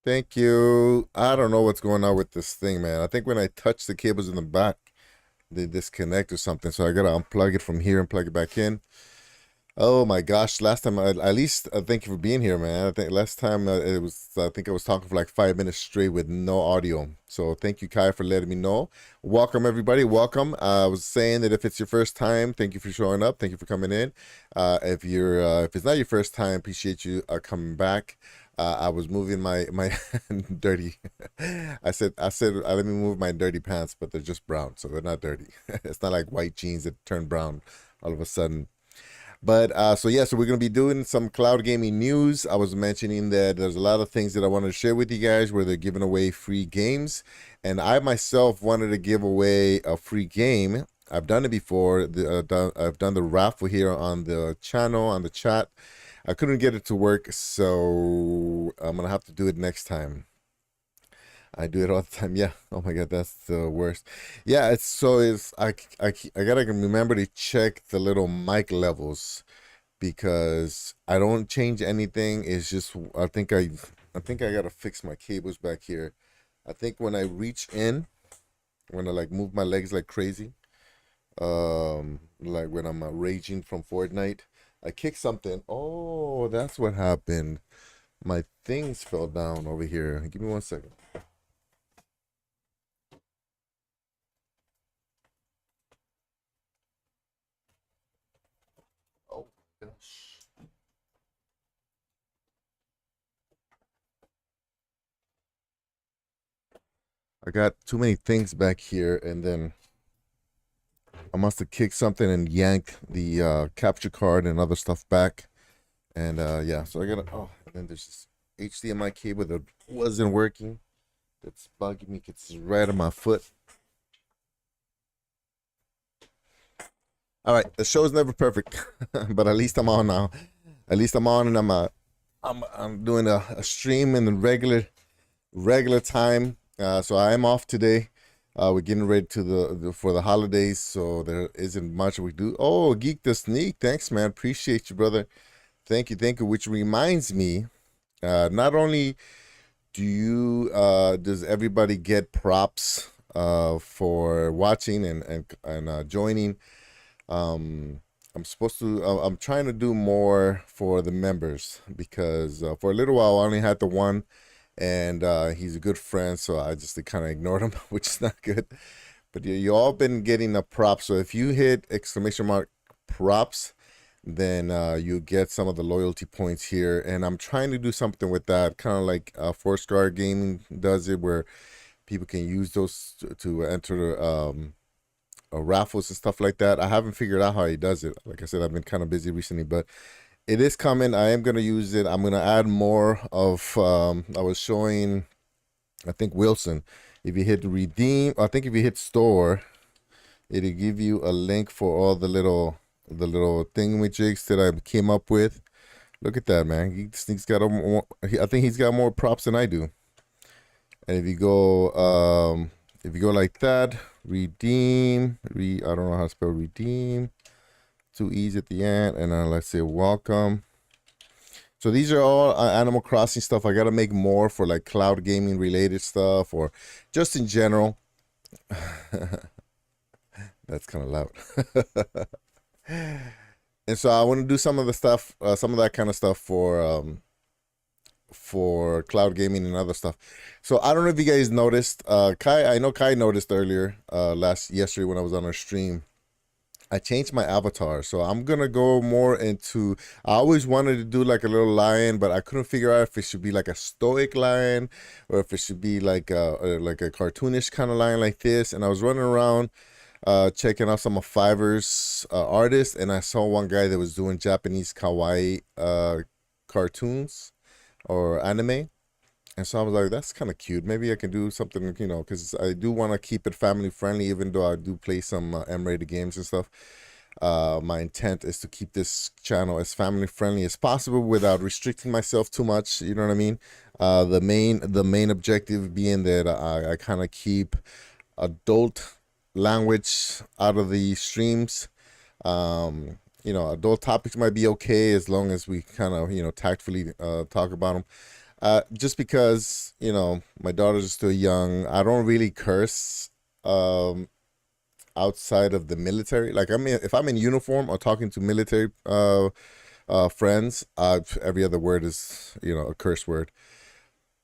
Thank you. I don't know what's going on with this thing, man. I think when I touch the cables in the back, they disconnect or something. So I gotta unplug it from here and plug it back in. Oh my gosh! Last time, at least thank you for being here, man. I think last time it was, I think I was talking for like 5 minutes straight with no audio. So thank you, Kai, for letting me know. Welcome, everybody. Welcome. I was saying that if it's your first time, thank you for showing up. Thank you for coming in. If it's not your first time, appreciate you coming back. I was moving my dirty. I said, let me move my dirty pants, but they're just brown, so they're not dirty. It's not like white jeans that turn brown all of a sudden. But so yeah, so we're gonna be doing some cloud gaming news. I was mentioning that there's a lot of things that I wanted to share with you guys where they're giving away free games, and I myself wanted to give away a free game. I've done it before. I've done the raffle here on the channel on the chat. I couldn't get it to work, so I'm gonna have to do it next time. I do it all the time. Yeah. Oh my God, that's the worst. Yeah, I gotta remember to check the little mic levels because I don't change anything. It's just I think I gotta fix my cables back here. I think when I reach in, when I like move my legs like crazy, like when I'm raging from Fortnite, I kick something. Oh, that's what happened. My things fell down over here. Give me 1 second. Oh gosh. I got too many things back here, and then I must have kicked something and yanked the capture card and other stuff back. And yeah, so I gotta. Oh, and then there's this HDMI cable that wasn't working. That's bugging me. It's right on my foot. All right, the show's never perfect, but at least I'm on now. At least I'm on, and I'm doing a stream in the regular time. So I am off today. We're getting ready to the for the holidays, so there isn't much we do. Oh, Geek the Sneak, thanks, man. Appreciate you, brother. Thank you. Which reminds me, not only does everybody get props for watching and joining. I'm supposed to. I'm trying to do more for the members because for a little while I only had the one, and he's a good friend, so I just kind of ignored him, which is not good. But you all been getting a prop, so if you hit exclamation mark props, then you get some of the loyalty points here. And I'm trying to do something with that, kind of like Four Star Gaming does it, where people can use those to enter raffles and stuff like that. I haven't figured out how he does it. Like I said, I've been kind of busy recently, but it is coming. I am going to use it. I'm going to add more of. I was showing, I think Wilson. If you hit redeem, I think if you hit store, it'll give you a link for all the little thingamajigs that I came up with. Look at that, man. He's got I think he's got more props than I do. And if you go like that, redeem, I don't know how to spell redeem. Too easy at the end, and then let's say welcome. So these are all Animal Crossing stuff. I gotta make more for like cloud gaming related stuff, or just in general. That's kind of loud. And so I want to do some of the stuff, some of that kind of stuff for cloud gaming and other stuff. So I don't know if you guys noticed. Kai, I know Kai noticed earlier, yesterday when I was on our stream. I changed my avatar, so I'm gonna go more into. I always wanted to do like a little lion, but I couldn't figure out if it should be like a stoic lion or if it should be like a cartoonish kind of lion like this. And I was running around checking out some of Fiverr's artists, and I saw one guy that was doing Japanese kawaii cartoons or anime. And so I was like, that's kind of cute. Maybe I can do something, because I do want to keep it family friendly, even though I do play some M-rated games and stuff. My intent is to keep this channel as family friendly as possible without restricting myself too much. You know what I mean? The main objective being that I kind of keep adult language out of the streams. Adult topics might be okay as long as we kind of tactfully talk about them. Just because, my daughters are still young, I don't really curse um outside of the military. Like, if I'm in uniform or talking to military friends, every other word is, a curse word.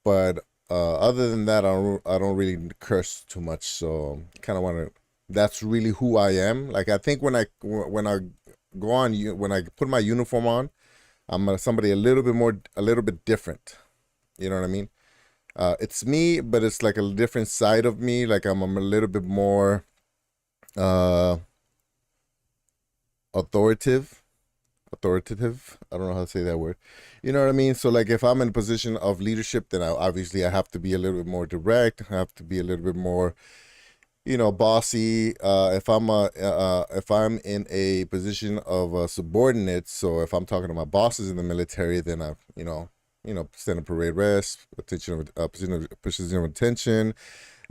But other than that, I don't really curse too much. So kind of want to. That's really who I am. Like, I think when I go on when I put my uniform on, I'm somebody a little bit different. You know what I mean? It's me, but it's like a different side of me. Like, I'm a little bit more uh authoritative. Authoritative. I don't know how to say that word. You know what I mean? So, like, if I'm in a position of leadership, then obviously I have to be a little bit more direct. I have to be a little bit more, bossy. If I'm in a position of a subordinate, so if I'm talking to my bosses in the military, then stand up parade rest, position of attention.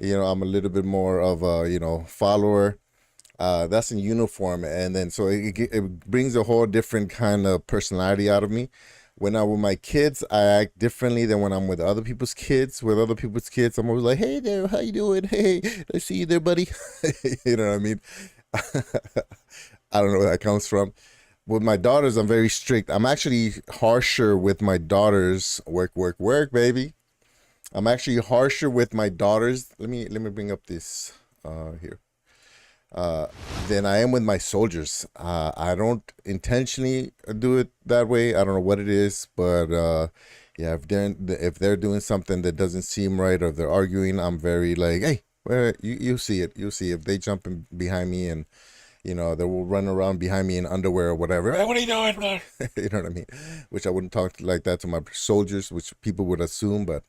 I'm a little bit more of a follower. That's in uniform, and then so it brings a whole different kind of personality out of me. When I'm with my kids, I act differently than when I'm with other people's kids. With other people's kids, I'm always like, "Hey there, how you doing? Hey, I see you there, buddy." You know what I mean? I don't know where that comes from. With my daughters, I'm very strict. I'm actually harsher with my daughters. Work, work, work, baby. I'm actually harsher with my daughters. Let me bring up this here uh, than I am with my soldiers. I don't intentionally do it that way. I don't know what it is, but yeah, if they're doing something that doesn't seem right or they're arguing, I'm very like, hey, well, you see it. You see if they jump in behind me and they will run around behind me in underwear or whatever. Hey, what are you doing, man? You know what I mean? Which I wouldn't talk like that to my soldiers, which people would assume, but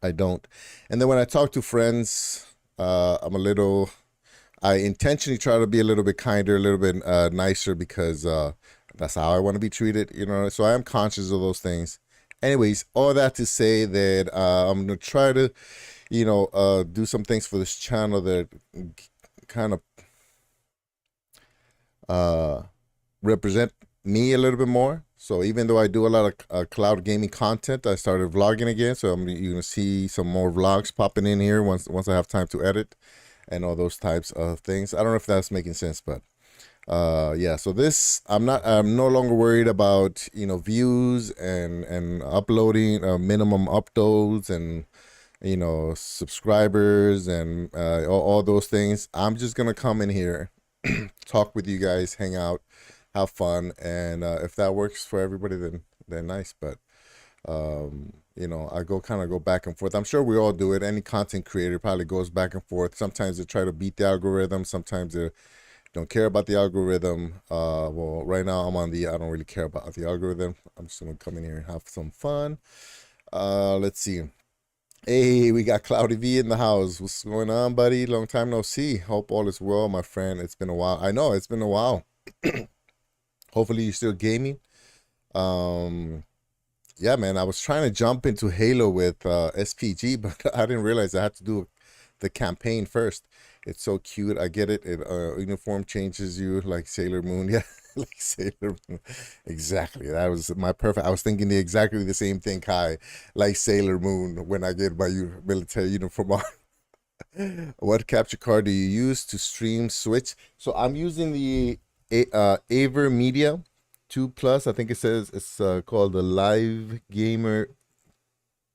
I don't. And then when I talk to friends, I'm a little I intentionally try to be a little bit kinder, a little bit nicer because that's how I want to be treated, So I am conscious of those things. Anyways, all that to say that I'm gonna try to, do some things for this channel that kind of uh, represent me a little bit more. So even though I do a lot of cloud gaming content, I started vlogging again. So you're gonna see some more vlogs popping in here once I have time to edit and all those types of things. I don't know if that's making sense, but yeah. So this, I'm no longer worried about views and uploading minimum uploads and subscribers and all those things. I'm just gonna come in here, talk with you guys, hang out, have fun, and if that works for everybody, then nice. But I go back and forth. I'm sure we all do it. Any content creator probably goes back and forth. Sometimes they try to beat the algorithm. Sometimes they don't care about the algorithm. Well, right now I don't really care about the algorithm. I'm just gonna come in here and have some fun. Let's see. Hey, we got Cloudy V in the house. What's going on, buddy? Long time no see. Hope all is well, my friend. It's been a while. I know it's been a while. Hopefully you're still gaming. Yeah, man, I was trying to jump into Halo with SPG, but I didn't realize I had to do the campaign first. It's so cute. I get it. Uniform changes you like Sailor Moon. Yeah, like Sailor Moon. Exactly. That was my perfect. I was thinking exactly the same thing, Kai, like Sailor Moon when I get my military uniform on. What capture card do you use to stream Switch? So I'm using the Aver Media 2 Plus. I think it says it's called the Live Gamer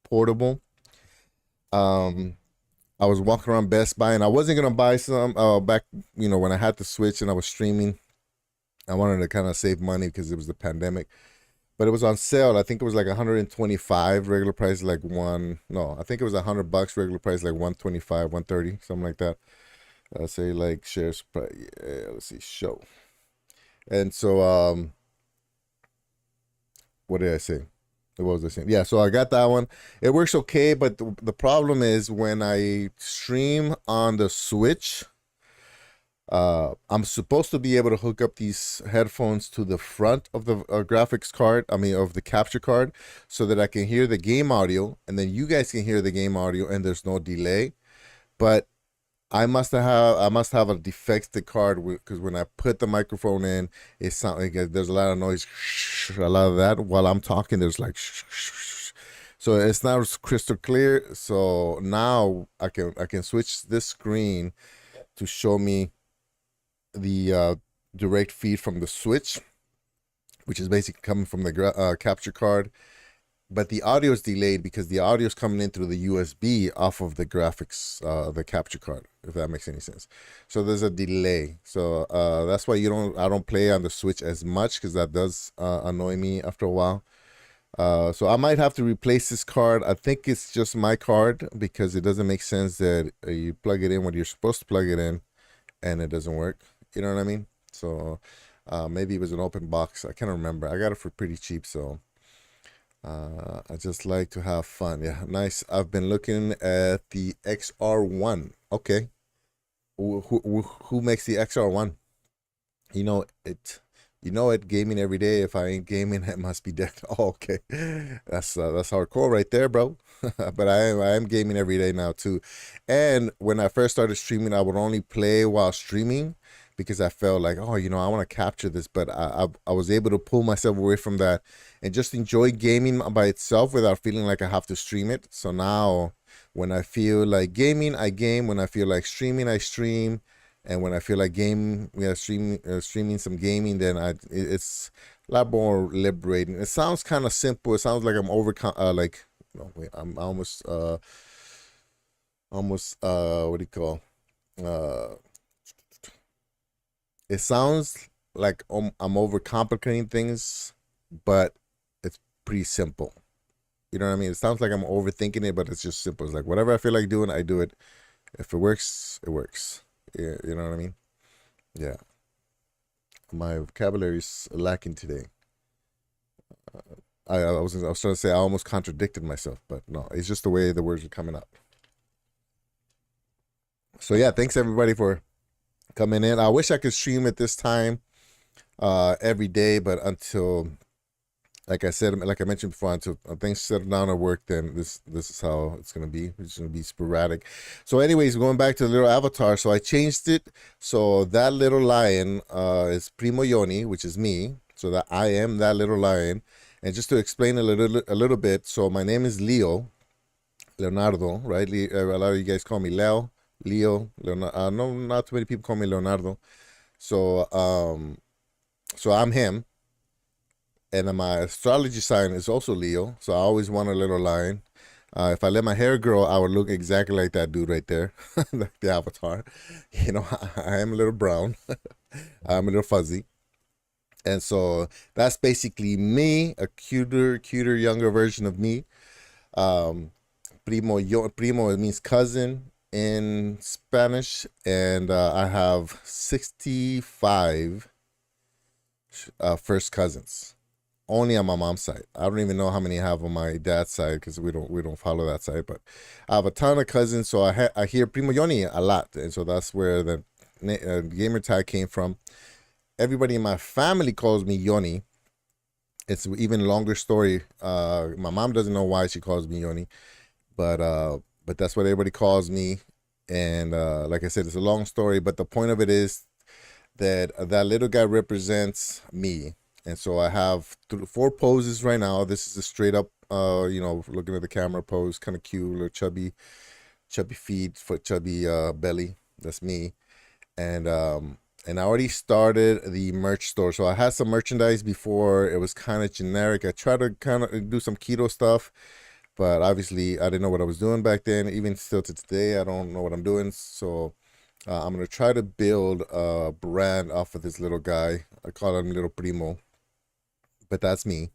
Portable. I was walking around Best Buy and I wasn't gonna buy some back, when I had the Switch and I was streaming. I wanted to kind of save money because it was the pandemic, but it was on sale. I think it was like 125 regular price, like no, I think it was $100 regular price, like 125, 130, something like that. Say like shares price. Yeah, let's see, show. And so what did I say? What was I saying? Yeah, so I got that one. It works okay, but the problem is when I stream on the Switch, I'm supposed to be able to hook up these headphones to the front of the graphics card, of the capture card, so that I can hear the game audio, and then you guys can hear the game audio, and there's no delay. But I must have a defective card because when I put the microphone in, it sounds like there's a lot of noise, a lot of that while I'm talking. There's like, So it's now crystal clear. So now I can switch this screen to show me the direct feed from the switch, which is basically coming from the capture card. But the audio is delayed because the audio is coming in through the USB off of the graphics, the capture card, if that makes any sense. So there's a delay. So that's why I don't play on the Switch as much, because that does annoy me after a while. So I might have to replace this card. I think it's just my card, because it doesn't make sense that you plug it in when you're supposed to plug it in and it doesn't work. You know what I mean? So maybe it was an open box. I can't remember. I got it for pretty cheap, so I just like to have fun. Yeah, nice. I've been looking at the XR1. Okay. Who makes the XR1? You know it. You know it. Gaming every day. If I ain't gaming, it must be dead. Oh, okay. That's hardcore right there, bro. But I am gaming every day now too. And when I first started streaming, I would only play while streaming, because I felt like, oh, I want to capture this. But I was able to pull myself away from that and just enjoy gaming by itself without feeling like I have to stream it. So now when I feel like gaming, I game. When I feel like streaming, I stream. And when I feel like streaming some gaming, then it's a lot more liberating. It sounds kind of simple. It sounds like I'm no, wait, I'm almost what do you call? Uh, it sounds like I'm overcomplicating things, but it's pretty simple. You know what I mean? It sounds like I'm overthinking it, but it's just simple. It's like whatever I feel like doing, I do it. If it works, it works. Yeah, you know what I mean? Yeah. My vocabulary is lacking today. I was trying to say I almost contradicted myself, but no, it's just the way the words are coming up. So yeah, thanks everybody for coming in. I wish I could stream at this time every day, but until, like I said, like I mentioned before, until things settle down at work, then this is how it's gonna be. It's gonna be sporadic. So anyways, going back to the little avatar, so I changed it. So that little lion is Primo Yoni, which is me. So that I am that little lion. And just to explain a little bit, so my name is Leonardo, right? A lot of you guys call me Leo, Leonardo. No, not too many people call me Leonardo. So so I'm him. And then my astrology sign is also Leo, so I always want a little lion. If I let my hair grow, I would look exactly like that dude right there, like the avatar. I am a little brown. I'm a little fuzzy. And so that's basically me, a cuter, younger version of me. Primo, it means cousin in Spanish. And I have 65 first cousins. Only on my mom's side. I don't even know how many I have on my dad's side, because we don't follow that side. But I have a ton of cousins, so I hear Primo Yoni a lot, and so that's where the gamer tag came from. Everybody in my family calls me Yoni. It's an even longer story. My mom doesn't know why she calls me Yoni, but that's what everybody calls me. And like I said, it's a long story, but the point of it is that that little guy represents me. And so I have 4 poses right now. This is a straight up, looking at the camera pose, kind of cute, little chubby feet, chubby belly. That's me. And I already started the merch store. So I had some merchandise before. It was kind of generic. I tried to kind of do some keto stuff, but obviously I didn't know what I was doing back then. Even still to today, I don't know what I'm doing. So I'm going to try to build a brand off of this little guy. I call him Little Primo. But that's me.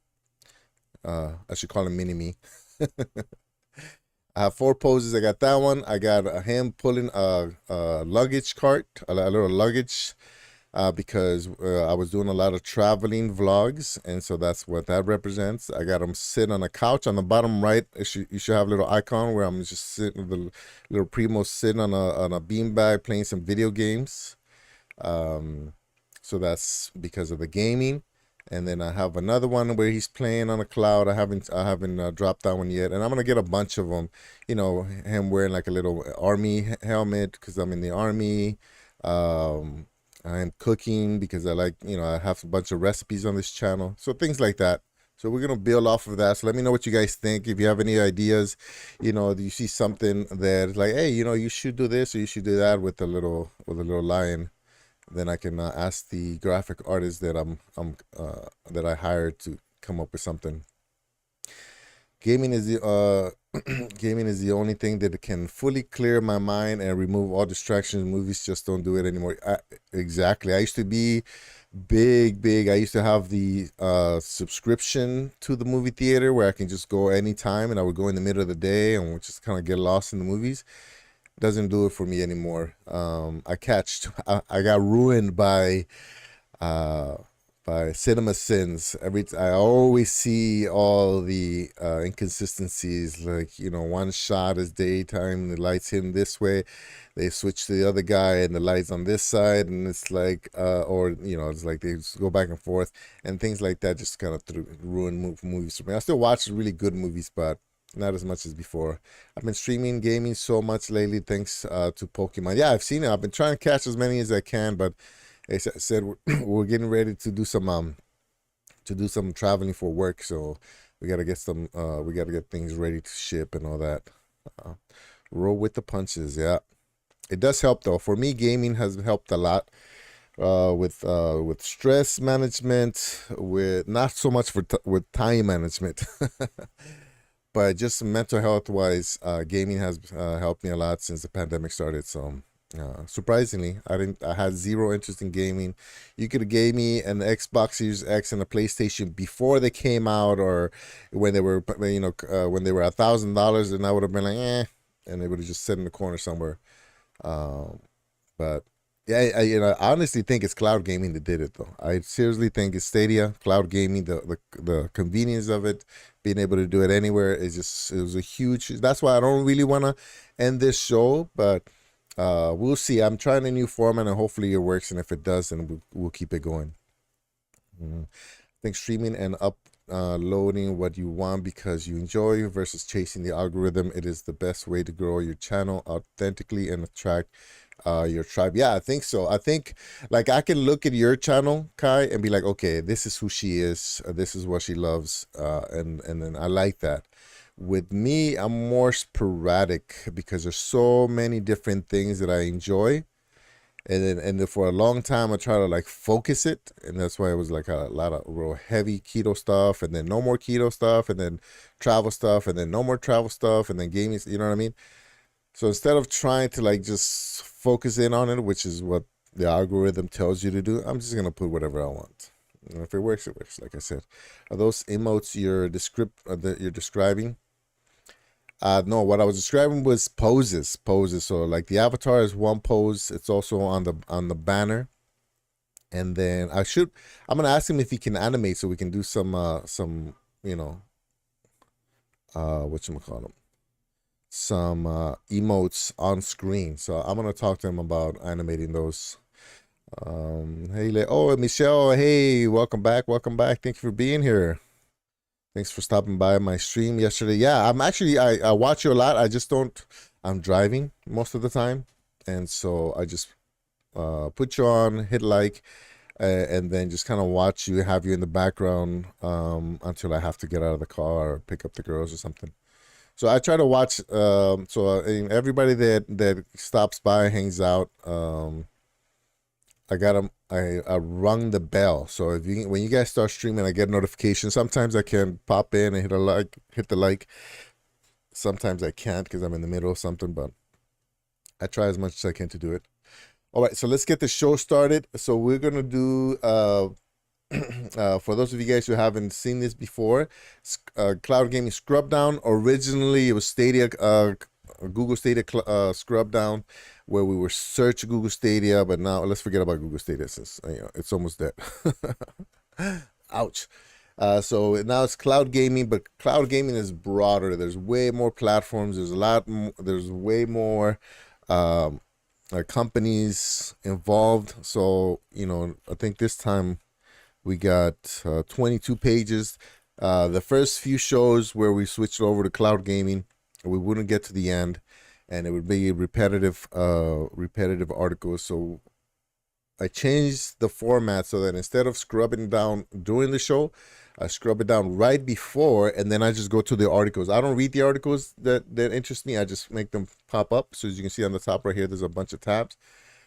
I should call him Mini Me. I have 4 poses. I got that one. I got him pulling a luggage cart, a little luggage, because I was doing a lot of traveling vlogs, and so that's what that represents. I got him sitting on a couch on the bottom right. You should have a little icon where I'm just sitting, the little Primo sitting on a beanbag playing some video games. So that's because of the gaming. And then I have another one where he's playing on a cloud. I haven't dropped that one yet, and I'm gonna get a bunch of them. Him wearing like a little army helmet because I'm in the army. I'm cooking because I like, I have a bunch of recipes on this channel, so things like that. So we're gonna build off of that. So let me know what you guys think. If you have any ideas, do you see something that like, hey, you should do this or you should do that with a little lion, then I can ask the graphic artist that I hired to come up with something. Gaming is the gaming is the only thing that can fully clear my mind and remove all distractions. Movies just don't do it anymore. Exactly. I used to be big. I used to have the subscription to the movie theater where I can just go anytime, and I would go in the middle of the day and would just kind of get lost in the movies. Doesn't do it for me anymore. I got ruined uh by cinema sins. I always see all the inconsistencies, like one shot is daytime, the lights hidden this way, they switch to the other guy and the lights on this side, and it's like or it's like they just go back and forth, and things like that just kind of ruin movies for me. I still watch really good movies, but not as much as before. I've been streaming gaming so much lately thanks to Pokemon. Yeah, I've seen it. I've been trying to catch as many as I can, but as I said, we're getting ready to do some traveling for work, so we gotta get things ready to ship and all that. Uh, Roll with the punches. Yeah, it does help though. For me, gaming has helped a lot with stress management, with not so much with time management. But just mental health wise, gaming has helped me a lot since the pandemic started. So surprisingly, I had zero interest in gaming. You could have gave me an Xbox Series X and a PlayStation before they came out, or when they were when they were $1,000, and I would have been like, and they would have just sit in the corner somewhere. Um, but yeah, I honestly think it's cloud gaming that did it though. I seriously think it's Stadia, cloud gaming, the convenience of it, being able to do it anywhere is it was a huge. That's why I don't really want to end this show, but we'll see. I'm trying a new format and hopefully it works, and if it does, then we'll keep it going. I think streaming and uploading what you want because you enjoy versus chasing the algorithm, it is the best way to grow your channel authentically and attract your tribe. Yeah, I think so. I think like I can look at your channel, Kai, and be like, okay, this is who she is, this is what she loves, and then I like that. With me, I'm more sporadic because there's so many different things that I enjoy, and then for a long time I try to like focus it, and that's why it was like a lot of real heavy keto stuff, and then no more keto stuff, and then travel stuff, and then no more travel stuff, and then gaming. You know what I mean? So instead of trying to like just focus in on it, which is what the algorithm tells you to do, I'm just gonna put whatever I want. And if it works, it works. Like I said, are those emotes that you're describing? No, what I was describing was poses. So like the avatar is one pose. It's also on the banner, and then I'm gonna ask him if he can animate so we can do some whatchamacallit, some emotes on screen. So I'm gonna talk to him about animating those. Oh, Michelle, hey, welcome back. Thank you for being here. Thanks for stopping by my stream yesterday. Yeah, I watch you a lot. I'm driving most of the time, and so I just put you on, hit like, and then just kind of watch you, have you in the background until I have to get out of the car or pick up the girls or something. So I try to watch. Everybody that stops by, hangs out. I rung the bell. So when you guys start streaming, I get notifications. Sometimes I can pop in and hit the like. Sometimes I can't because I'm in the middle of something, but I try as much as I can to do it. All right, so let's get the show started. So we're gonna do for those of you guys who haven't seen this before, Cloud Gaming Scrub Down. Originally, it was Stadia, Google Stadia Scrub Down, where we were search Google Stadia, but now let's forget about Google Stadia since it's almost dead. Ouch. So now it's cloud gaming, but cloud gaming is broader. There's way more platforms. There's way more companies involved. So I think this time we got 22 pages. The first few shows where we switched over to cloud gaming, we wouldn't get to the end, and it would be repetitive articles. So I changed the format so that instead of scrubbing down during the show, I scrub it down right before, and then I just go to the articles. I don't read the articles that interest me. I just make them pop up. So as you can see on the top right here, there's a bunch of tabs.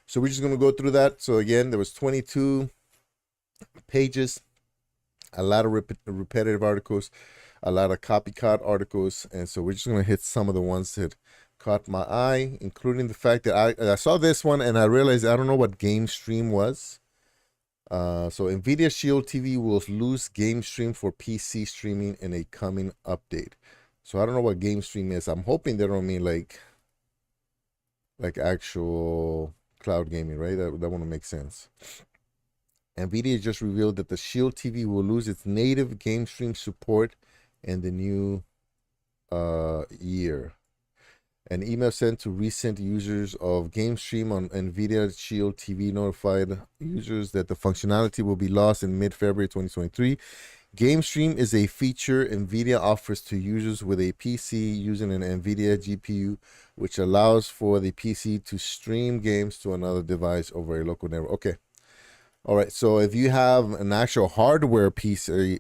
So we're just gonna go through that. So again, there was 22 pages, a lot of repetitive articles, a lot of copycat articles, and so we're just gonna hit some of the ones that caught my eye, including the fact that I saw this one and I realized I don't know what Game Stream was. So NVIDIA Shield TV will lose Game Stream for PC streaming in a coming update. So I don't know what Game Stream is. I'm hoping they don't mean like actual cloud gaming, right? That wouldn't make sense. NVIDIA just revealed that the Shield TV will lose its native Game Stream support in the new year. An email sent to recent users of GameStream on NVIDIA Shield TV notified users that the functionality will be lost in mid-February 2023. GameStream is a feature NVIDIA offers to users with a PC using an NVIDIA GPU, which allows for the PC to stream games to another device over a local network. Okay. All right. So if you have an actual hardware PC,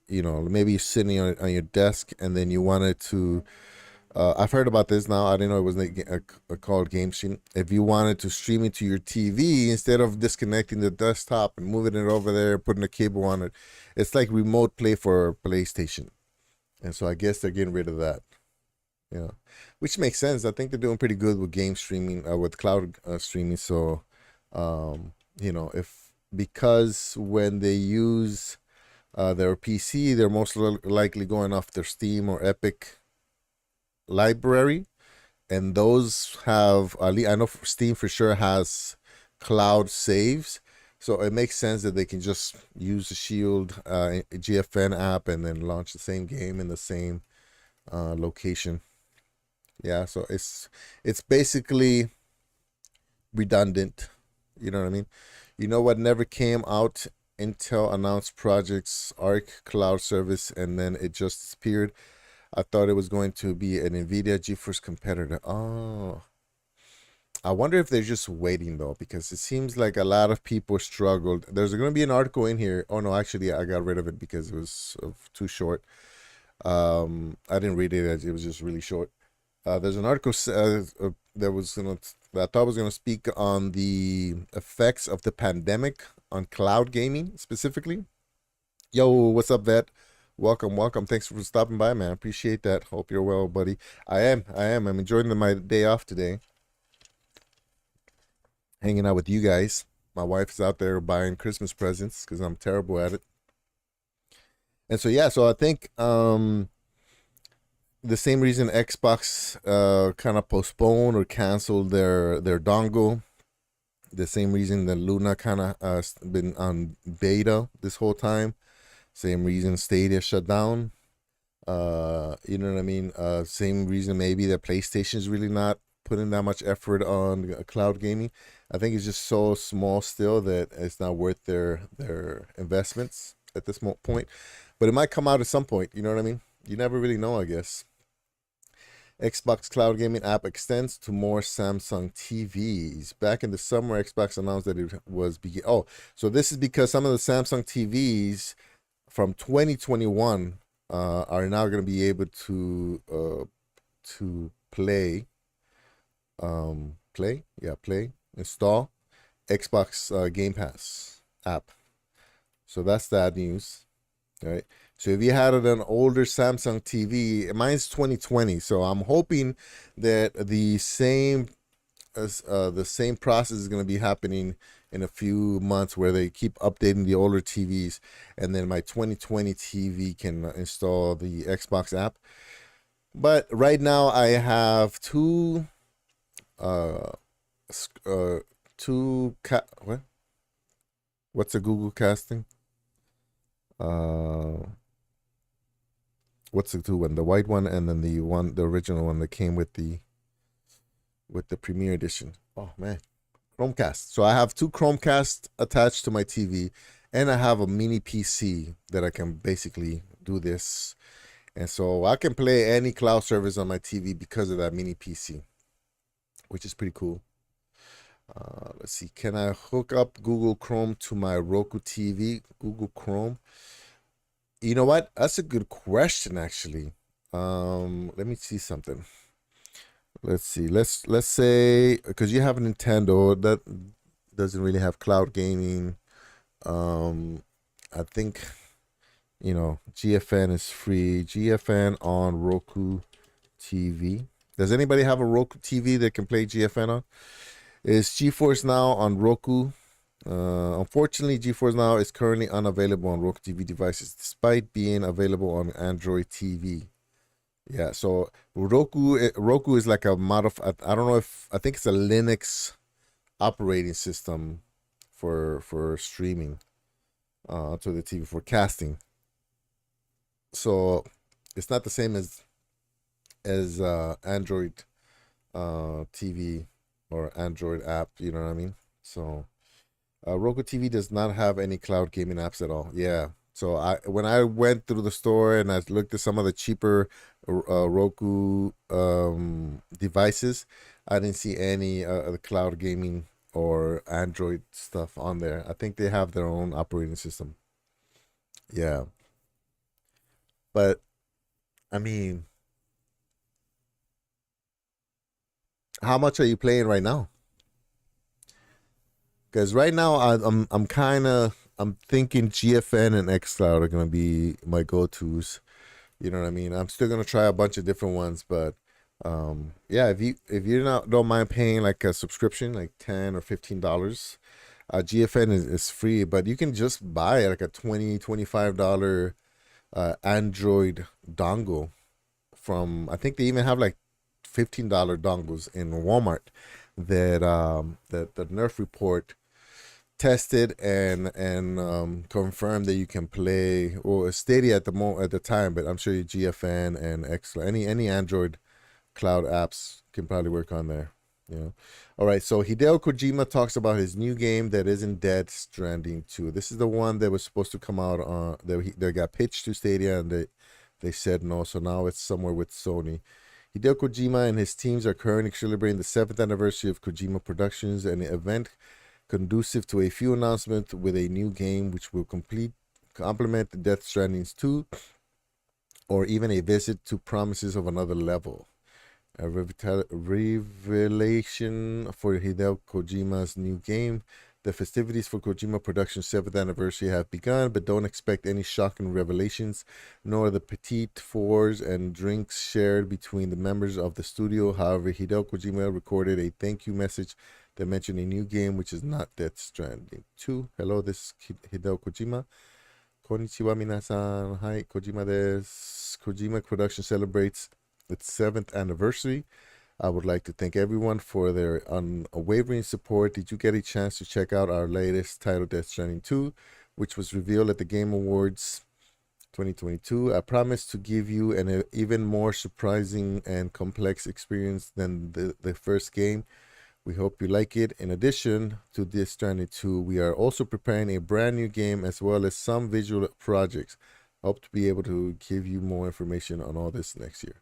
maybe sitting on your desk, and then you wanted to I've heard about this now. I didn't know it was called Game Stream. If you wanted to stream it to your TV, instead of disconnecting the desktop and moving it over there, putting a cable on it, it's like remote play for PlayStation. And so I guess they're getting rid of that. Which makes sense. I think they're doing pretty good with game streaming, with cloud streaming. So, because when they use their PC, they're most likely going off their Steam or Epic library, and those have, I know Steam for sure has cloud saves, so it makes sense that they can just use the Shield GFN app and then launch the same game in the same location. Yeah, so it's basically redundant. You know what I mean? You know what never came out? Intel announced Project's Arc cloud service, and then it just disappeared. I thought it was going to be an NVIDIA GeForce competitor. Oh, I wonder if they're just waiting though, because it seems like a lot of people struggled. There's going to be an article in here. Oh no, actually I got rid of it because it was too short. I didn't read it. It was just really short. There's an article that I thought was going to speak on the effects of the pandemic on cloud gaming specifically. Yo, what's up, Vet? Welcome. Thanks for stopping by, man. Appreciate that. Hope you're well, buddy. I am. I'm enjoying my day off today. Hanging out with you guys. My wife is out there buying Christmas presents because I'm terrible at it. And so, yeah, so I think the same reason Xbox kind of postponed or canceled their dongle, the same reason that Luna kind of been on beta this whole time. Same reason Stadia shut down. You know what I mean? Same reason maybe that PlayStation is really not putting that much effort on cloud gaming. I think it's just so small still that it's not worth their investments at this point. But it might come out at some point. You know what I mean? You never really know, I guess. Xbox cloud gaming app extends to more Samsung TVs. Back in the summer, Xbox announced that it was so this is because some of the Samsung TVs from 2021 are now going to be able to play install Xbox Game Pass app. So that's that news. All right. So if you had an older Samsung TV, mine's 2020, so I'm hoping that the same process is going to be happening in a few months, where they keep updating the older TVs, and then my 2020 TV can install the Xbox app. But right now I have what's a Google Casting? What's the two one? The white one, and then the original one that came with the Premier Edition. Oh man, Chromecast. So I have two Chromecast attached to my TV, and I have a mini PC that I can basically do this, and so I can play any cloud service on my TV because of that mini PC, which is pretty cool. Let's Let's see. Can I hook up Google Chrome to my Roku TV? Google Chrome. You know what? That's a good question, actually. Let me see something. Let's see. Let's say because you have a Nintendo that doesn't really have cloud gaming. I think GFN is free. GFN on Roku TV. Does anybody have a Roku TV that can play GFN on? Is GeForce Now on Roku? Unfortunately, GeForce Now is currently unavailable on Roku TV devices, despite being available on Android TV. Yeah, so Roku is like a model. I don't know if I think it's a Linux operating system for streaming to the TV for casting. So it's not the same as Android TV or Android app. You know what I mean? So Roku TV does not have any cloud gaming apps at all. Yeah. So when I went through the store and I looked at some of the cheaper Roku devices, I didn't see any of the cloud gaming or Android stuff on there. I think they have their own operating system. Yeah. But I mean, how much are you playing right now? Because right now I'm kind of I'm thinking GFN and XCloud are gonna be my go-tos. You know what I mean? I'm still gonna try a bunch of different ones, but yeah, if you don't mind paying like a subscription, like $10 or $15, GFN is free, but you can just buy like a $20-$25 Android dongle from I think they even have like $15 dongles in Walmart that the Nerf report tested and confirmed that you can play or Stadia at the time, but I'm sure your GFN and X any Android cloud apps can probably work on there. All right, so Hideo Kojima talks about his new game that isn't Death Stranding 2. This is the one that was supposed to come out on that got pitched to Stadia and they said no, so now it's somewhere with Sony. Hideo Kojima and his teams are currently celebrating the 7th anniversary of Kojima Productions, an event conducive to a few announcements with a new game which will complement the Death Stranding 2 or even a visit to promises of another level. A revelation for Hideo Kojima's new game. The festivities for Kojima Productions' 7th anniversary have begun, but don't expect any shocking revelations, nor the petite fours and drinks shared between the members of the studio. However, Hideo Kojima recorded a thank you message that mentioned a new game, which is not Death Stranding 2. Hello, this is Hideo Kojima. Konnichiwa minasan. Hi, Kojima desu. Kojima Production celebrates its 7th anniversary. I would like to thank everyone for their unwavering support. Did you get a chance to check out our latest title, Death Stranding 2, which was revealed at the Game Awards 2022? I promise to give you an even more surprising and complex experience than the first game. We hope you like it. In addition to Death Stranding 2, we are also preparing a brand new game as well as some visual projects. Hope to be able to give you more information on all this next year.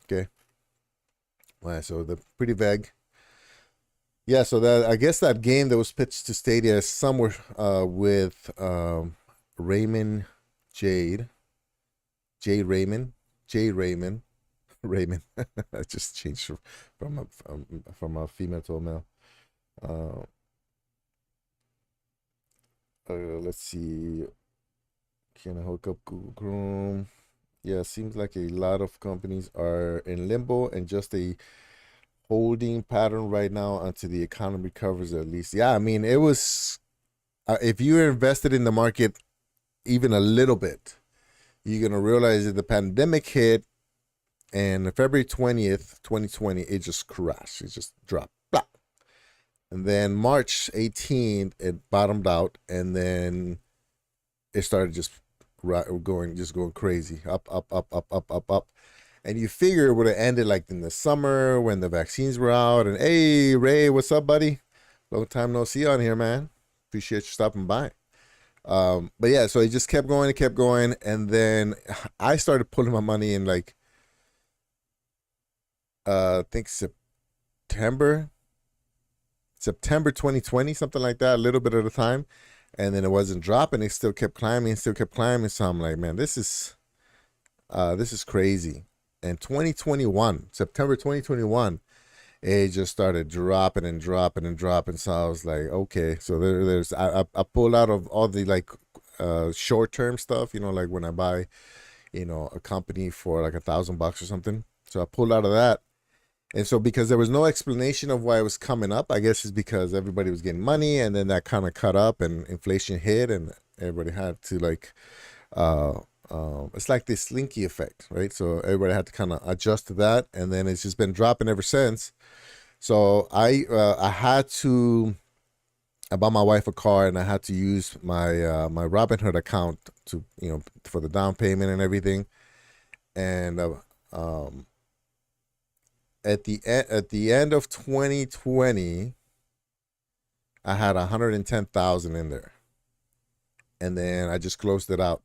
Okay. All right, so they're pretty vague. Yeah, so that I guess that game that was pitched to Stadia is somewhere with Raymond Jade. Raymond. Raymond. I just changed from a female to a male. Let's see. Can I hook up Google Chrome? Yeah, seems like a lot of companies are in limbo and just a holding pattern right now until the economy recovers at least. Yeah, I mean, it was, if you're invested in the market even a little bit, you're going to realize that the pandemic hit and February 20th, 2020, it just crashed. It just dropped. Blah. And then March 18th, it bottomed out and then it started just going crazy, up, and you figure it would have ended like in the summer when the vaccines were out. And hey, Ray, what's up, buddy? Long time no see on here, man. Appreciate you stopping by. But yeah, so it just kept going, and then I started pulling my money in like I think September, September 2020, something like that, a little bit at a time. And then it wasn't dropping. It still kept climbing, still kept climbing. So I'm like, man, this is crazy. And 2021, September 2021, it just started dropping and dropping and dropping. So I was like, okay. So there's I pulled out of all the like short term stuff, like when I buy, a company for like $1,000 or something. So I pulled out of that. And so because there was no explanation of why it was coming up, I guess it's because everybody was getting money and then that kind of cut up and inflation hit and everybody had to like it's like this slinky effect, right? So everybody had to kind of adjust to that, and then it's just been dropping ever since. So I bought my wife a car, and I had to use my my Robinhood account to for the down payment and everything. And at the end of 2020, I had 110,000 in there, and then I just closed it out.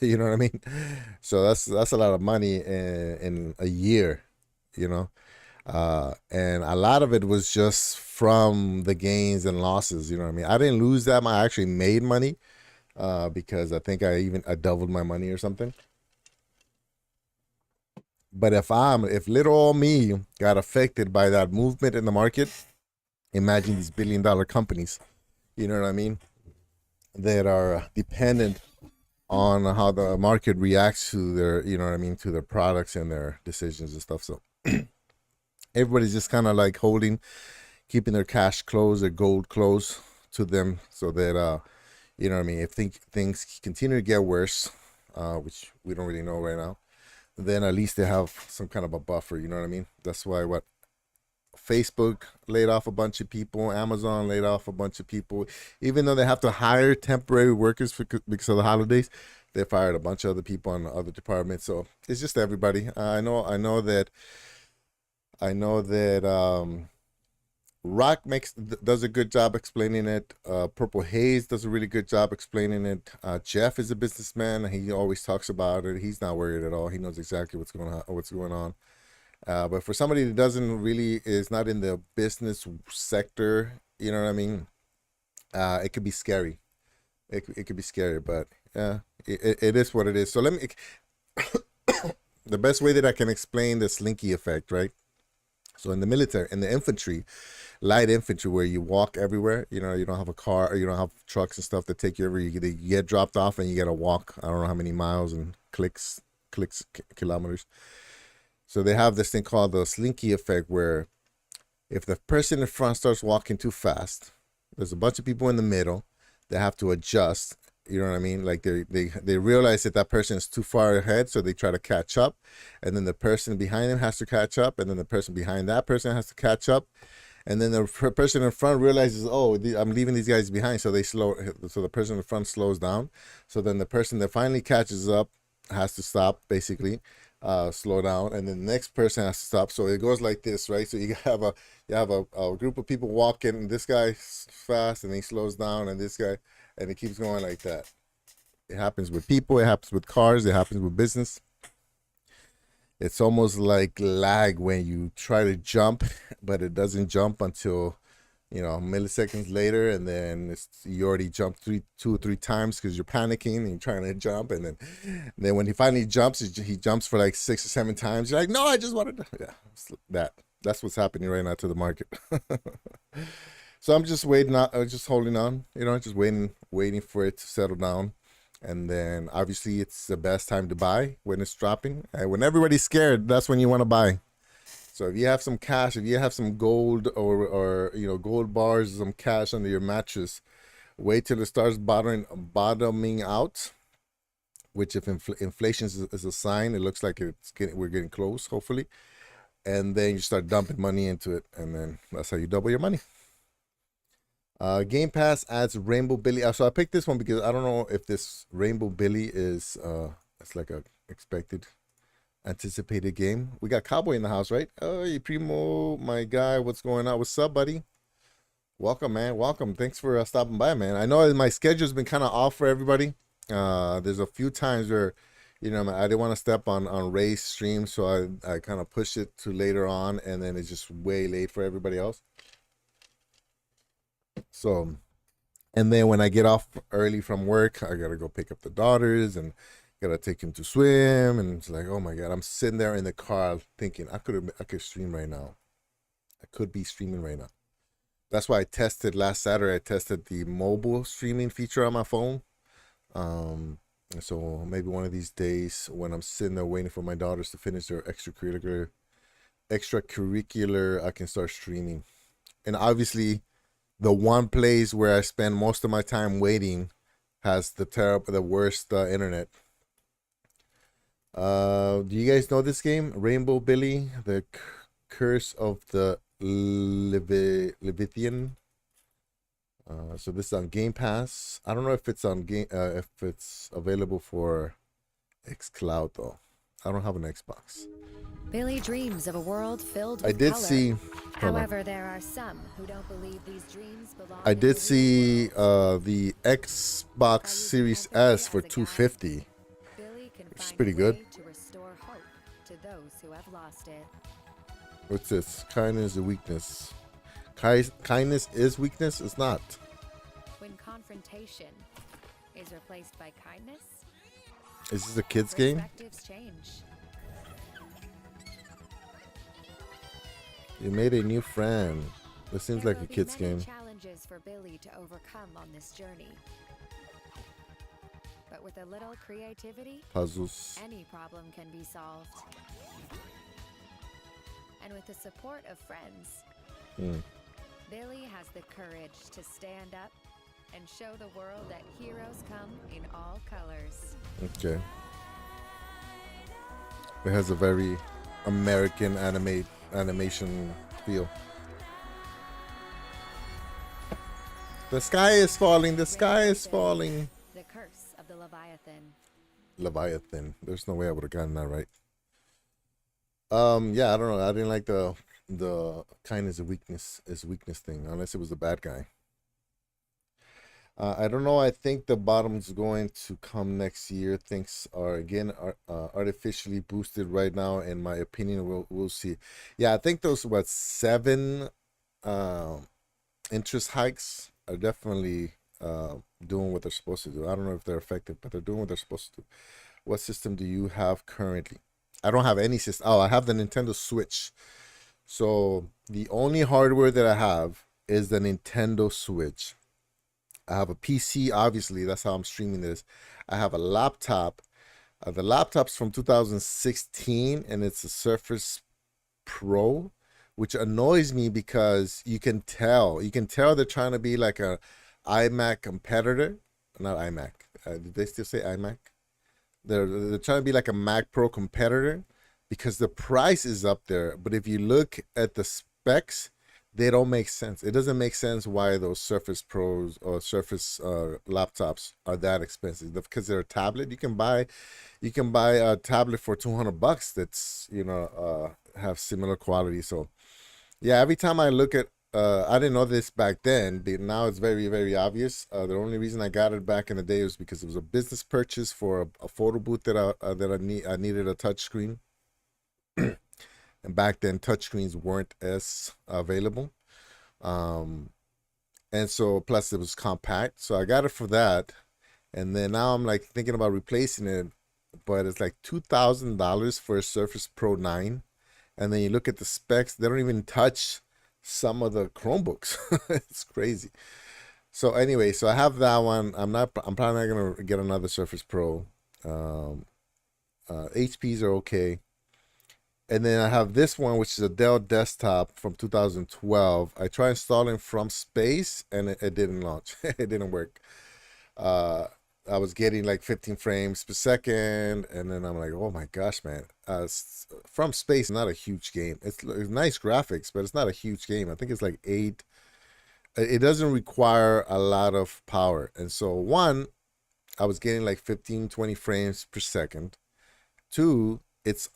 You know what I mean? So that's a lot of money in a year, and a lot of it was just from the gains and losses. You know what I mean? I didn't lose that much. I actually made money because I think I doubled my money or something. But if little old me got affected by that movement in the market, imagine these billion-dollar companies, you know what I mean, that are dependent on how the market reacts to their, to their products and their decisions and stuff. So everybody's just kind of like keeping their cash close, their gold close to them, so that if things continue to get worse, which we don't really know right now, then at least they have some kind of a buffer. You know what I mean? That's why Facebook laid off a bunch of people, Amazon laid off a bunch of people, even though they have to hire temporary workers because of the holidays. They fired a bunch of other people in other departments. So it's just everybody. I know that Rock does a good job explaining it. Purple Haze does a really good job explaining it. Jeff is a businessman. He always talks about it. He's not worried at all. He knows exactly what's going on. But for somebody that is not in the business sector, you know what I mean? It could be scary. It could be scary, but yeah, it is what it is. So let me, the best way that I can explain the slinky effect, right? So in the military, in the infantry, light infantry, where you walk everywhere, you don't have a car, or you don't have trucks and stuff that take you everywhere. You get dropped off and you got to walk, I don't know how many miles and kilometers. So they have this thing called the slinky effect, where if the person in front starts walking too fast, there's a bunch of people in the middle that have to adjust. You know what I mean? Like they realize that person is too far ahead, so they try to catch up, and then the person behind them has to catch up, and then the person behind that person has to catch up, and then the person in front realizes, oh, I'm leaving these guys behind, so so the person in front slows down. So then the person that finally catches up has to stop, basically, slow down, and then the next person has to stop. So it goes like this, right? So you have a group of people walking, and this guy's fast and he slows down, and this guy, and it keeps going like that. It happens with people, it happens with cars, it happens with business. It's almost like lag when you try to jump, but it doesn't jump until milliseconds later, and then you already jumped 2 or 3 times because you're panicking and you're trying to jump, and then when he finally jumps, he jumps for like 6 or 7 times. You're like, no, I just wanted to. Yeah, that's what's happening right now to the market. So I'm just waiting, just holding on, just waiting for it to settle down. And then obviously it's the best time to buy when it's dropping. And when everybody's scared, that's when you want to buy. So if you have some cash, if you have some gold or gold bars, some cash under your mattress, wait till it starts bottoming out. Which, if inflation is a sign, it looks like we're getting close, hopefully. And then you start dumping money into it, and then that's how you double your money. Game Pass adds Rainbow Billy. So I picked this one because I don't know if this Rainbow Billy is it's like a anticipated game. We got Cowboy in the house, right? Oh, Primo, my guy, what's going on? What's up, buddy? Welcome, man. Welcome. Thanks for stopping by, man. I know my schedule's been kind of off for everybody. There's a few times where I didn't want to step on Ray's stream, so I kind of pushed it to later on, and then it's just way late for everybody else. So, and then when I get off early from work, I gotta go pick up the daughters and gotta take him to swim. And it's like, oh my god, I'm sitting there in the car thinking I could stream right now. I could be streaming right now. That's why I tested last Saturday. I tested the mobile streaming feature on my phone. So maybe one of these days when I'm sitting there waiting for my daughters to finish their extracurricular, I can start streaming. And obviously, the one place where I spend most of my time waiting has the worst internet. Do you guys know this game, Rainbow Billy, the Curse of the Levithian? So this is on Game Pass. I don't know if it's on if it's available for xCloud though. I don't have an Xbox. Billy dreams of a world filled with I did color. see. However, there are some who don't believe these dreams belong. I did see the Xbox Series S for $250. Which is pretty good. To restore hope to those who have lost it. What's this? Kindness is a weakness. Kindness is weakness? It's not. When confrontation is replaced by kindness, Is this a kid's game? perspectives change. You made a new friend. This seems There like a will be kid's many game. challenges for Billy to overcome on this journey. But with a little creativity, Puzzles. any problem can be solved. And with the support of friends, Billy has the courage to stand up and show the world that heroes come in all colors. Okay. It has a very American animation feel. The sky is falling. The sky is falling. The Curse of the Leviathan. Leviathan. There's no way I would have gotten that right. Yeah, I don't know. I didn't like the kindness is weakness thing, unless it was the bad guy. I don't know. I think the bottom's going to come next year. Things are again artificially boosted right now. In my opinion, we'll see. Yeah, I think those 7 interest hikes are definitely doing what they're supposed to do. I don't know if they're effective, but they're doing what they're supposed to do. What system do you have currently? I don't have any system. Oh, I have the Nintendo Switch. So the only hardware that I have is the Nintendo Switch. I have a PC, obviously. That's how I'm streaming this. I have a laptop. The laptop's from 2016, and it's a Surface Pro, which annoys me because you can tell they're trying to be like a iMac competitor. Not iMac. Did they still say iMac? They're trying to be like a Mac Pro competitor because the price is up there. But if you look at the specs, they don't make sense. It doesn't make sense why those Surface Pros or Surface laptops are that expensive. Because they're a tablet. You can buy a tablet for $200 that's have similar quality. So yeah, every time I look at I didn't know this back then, but now it's very, very obvious. The only reason I got it back in the day was because it was a business purchase for a photo booth that I needed a touch screen. And back then, touchscreens weren't as available. And so, plus it was compact. So I got it for that. And then now I'm like thinking about replacing it, but it's like $2,000 for a Surface Pro 9. And then you look at the specs, they don't even touch some of the Chromebooks. It's crazy. So anyway, so I have that one. I'm probably not gonna get another Surface Pro. HPs are okay. And then I have this one, which is a Dell desktop from 2012. I tried installing from space, and it didn't launch. It didn't work. I was getting like 15 frames per second, and then I'm like, oh my gosh, man. From space, not a huge game. It's nice graphics, but it's not a huge game. I think it's like 8. It doesn't require a lot of power. And so, one, I was getting like 15, 20 frames per second. Two, it's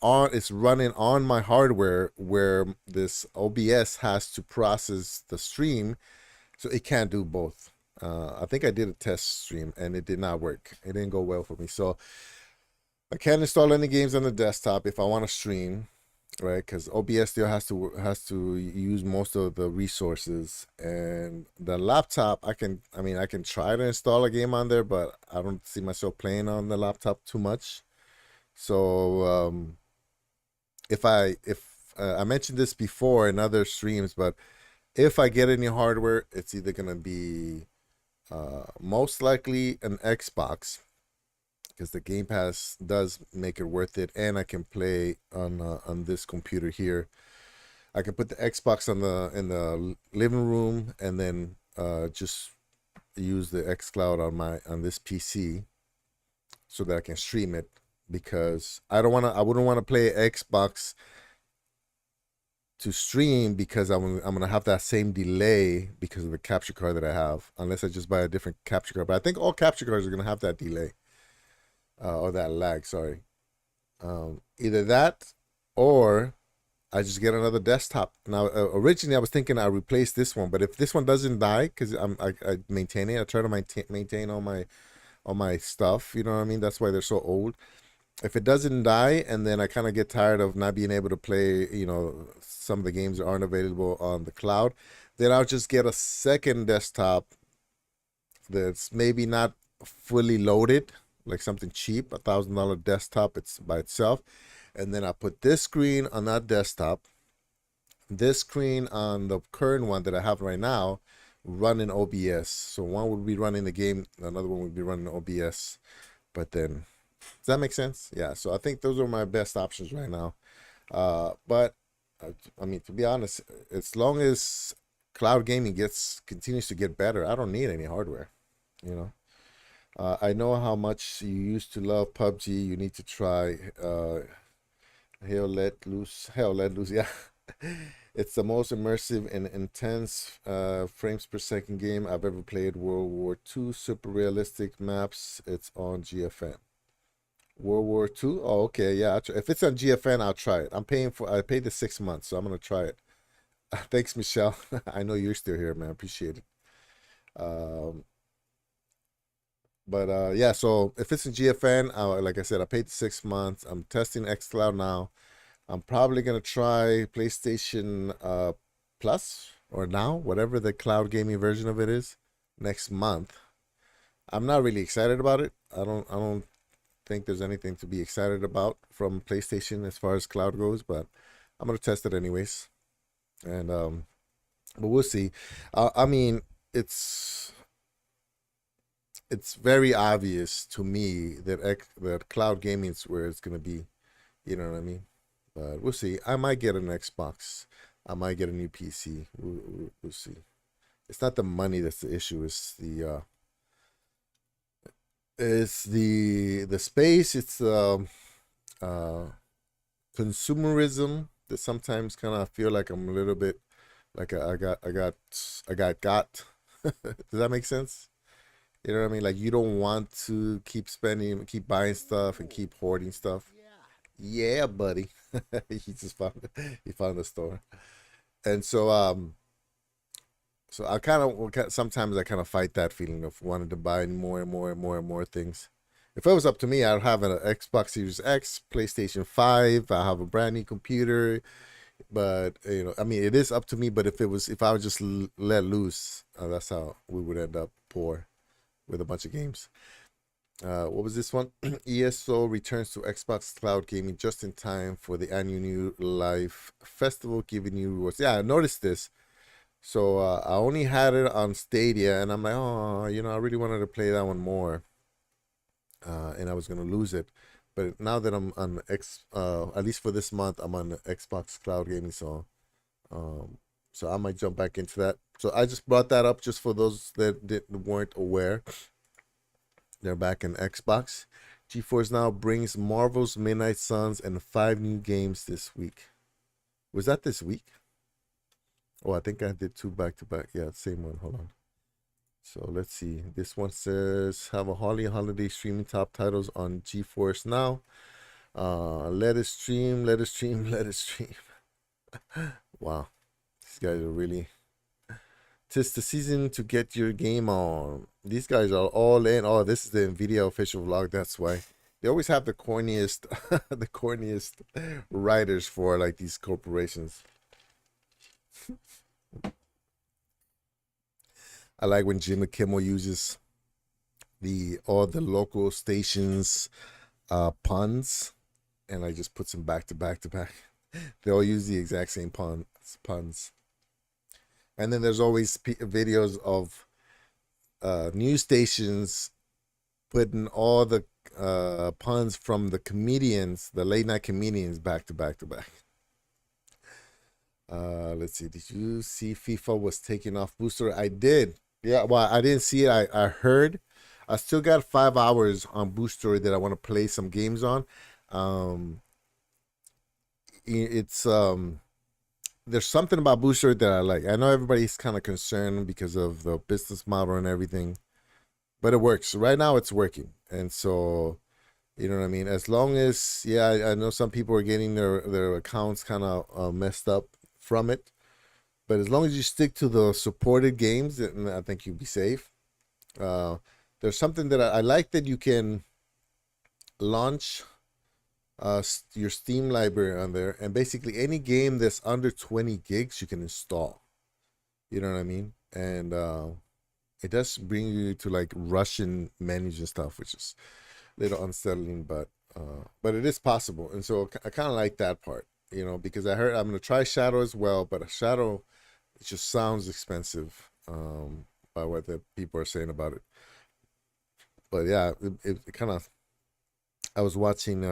running on my hardware where this OBS has to process the stream, so it can't do both. I think I did a test stream and it did not work. It didn't go well for me. So I can't install any games on the desktop if I want to stream. right? Because OBS still has to use most of the resources, and the laptop I can try to install a game on there, but I don't see myself playing on the laptop too much. So if I mentioned this before in other streams, but if I get any hardware, it's either gonna be most likely an Xbox because the Game Pass does make it worth it, and I can play on this computer here. I can put the Xbox on the in the living room, and then just use the XCloud on this PC so that I can stream it because I wouldn't want to play Xbox to stream because I'm gonna have that same delay because of the capture card that I have, unless I just buy a different capture card. But I think all capture cards are gonna have that delay or that lag. Sorry, either that or I just get another desktop. Now, originally I was thinking I replace this one, but if this one doesn't die, because I maintain it, I try to maintain all my stuff. You know what I mean? That's why they're so old. If it doesn't die, and then I kind of get tired of not being able to play, some of the games that aren't available on the cloud, then I'll just get a second desktop that's maybe not fully loaded, like something cheap, $1,000 desktop. It's by itself, and then I put this screen on that desktop, this screen on the current one that I have right now, running OBS. So one would be running the game, another one would be running OBS. But then, does that make sense? Yeah. So I think those are my best options right now. But I mean, to be honest, as long as cloud gaming continues to get better, I don't need any hardware. You know. I know how much you used to love PUBG. You need to try Hell Let Loose. Hell Let Loose. Yeah. It's the most immersive and intense frames per second game I've ever played. World War II, super realistic maps. It's on GFN. World War II. Oh, okay, yeah. If it's on GFN, I'll try it. I paid the 6 months, so I'm gonna try it. Thanks, Michelle. I know you're still here, man. Appreciate it. Um, but yeah, so if it's in GFN, like I said, I paid the 6 months. I'm testing xCloud now. I'm probably gonna try PlayStation Plus or Now, whatever the cloud gaming version of it is, next month. I'm not really excited about it. I don't think there's anything to be excited about from PlayStation as far as cloud goes, but I'm gonna test it anyways. And but we'll see. I mean, it's very obvious to me that cloud gaming is where it's gonna be. You know what I mean? But we'll see. I might get an Xbox. I might get a new PC. We'll see. It's not the money that's the issue. It's the space. It's uh, consumerism that sometimes kind of feel like I'm a little bit like I got. Does that make sense? You know what I mean? Like you don't want to keep spending, keep buying stuff, and keep hoarding stuff. Yeah, buddy. He found the store. And so I kind of sometimes I kind of fight that feeling of wanting to buy more and more and more and more things. If it was up to me, I'd have an Xbox Series X, PlayStation 5. I have a brand new computer, but I mean, it is up to me. But if I would just let loose, that's how we would end up poor with a bunch of games. What was this one? ESO returns to Xbox Cloud Gaming just in time for the annual New Life Festival, giving you rewards. Yeah, I noticed this. So I only had it on Stadia, and I'm like, oh, I really wanted to play that one more, and I was gonna lose it. But now that I'm on at least for this month, I'm on the Xbox Cloud Gaming, um, so I might jump back into that. So I just brought that up just for those that weren't aware. They're back in Xbox. GeForce Now brings Marvel's Midnight Suns and 5 new games this week. Was that this week? Oh, I think I did 2 back to back. Yeah, same one. Hold on. So let's see. This one says have a holiday streaming top titles on GeForce Now. Let it stream, let it stream, let it stream. Wow, these guys are really. 'Tis the season to get your game on. These guys are all in. Oh, this is the Nvidia official vlog. That's why they always have the corniest the corniest writers for like these corporations. I like when Jimmy Kimmel uses the all the local stations puns, and I just puts them back to back to back. They all use the exact same puns. And then there's always videos of news stations putting all the puns from the comedians, the late night comedians, back to back to back. Let's see. Did you see FIFA was taking off Booster? I did. Yeah, well, I didn't see it. I heard. I still got 5 hours on Booster that I want to play some games on. It's there's something about Booster that I like. I know everybody's kind of concerned because of the business model and everything, but it works. Right now, it's working, and so you know what I mean. As long as I know some people are getting their accounts kind of messed up from it, but as long as you stick to the supported games, then I think you'll be safe. There's something that I like that you can launch your Steam library on there, and basically any game that's under 20 gigs you can install. You know what I mean? And it does bring you to like Russian menus and stuff, which is a little unsettling, but it is possible. And so I kind of like that part, you know, because I heard I'm gonna try Shadow as well, but Shadow, it just sounds expensive by what the people are saying about it. But yeah, it kind of. I was watching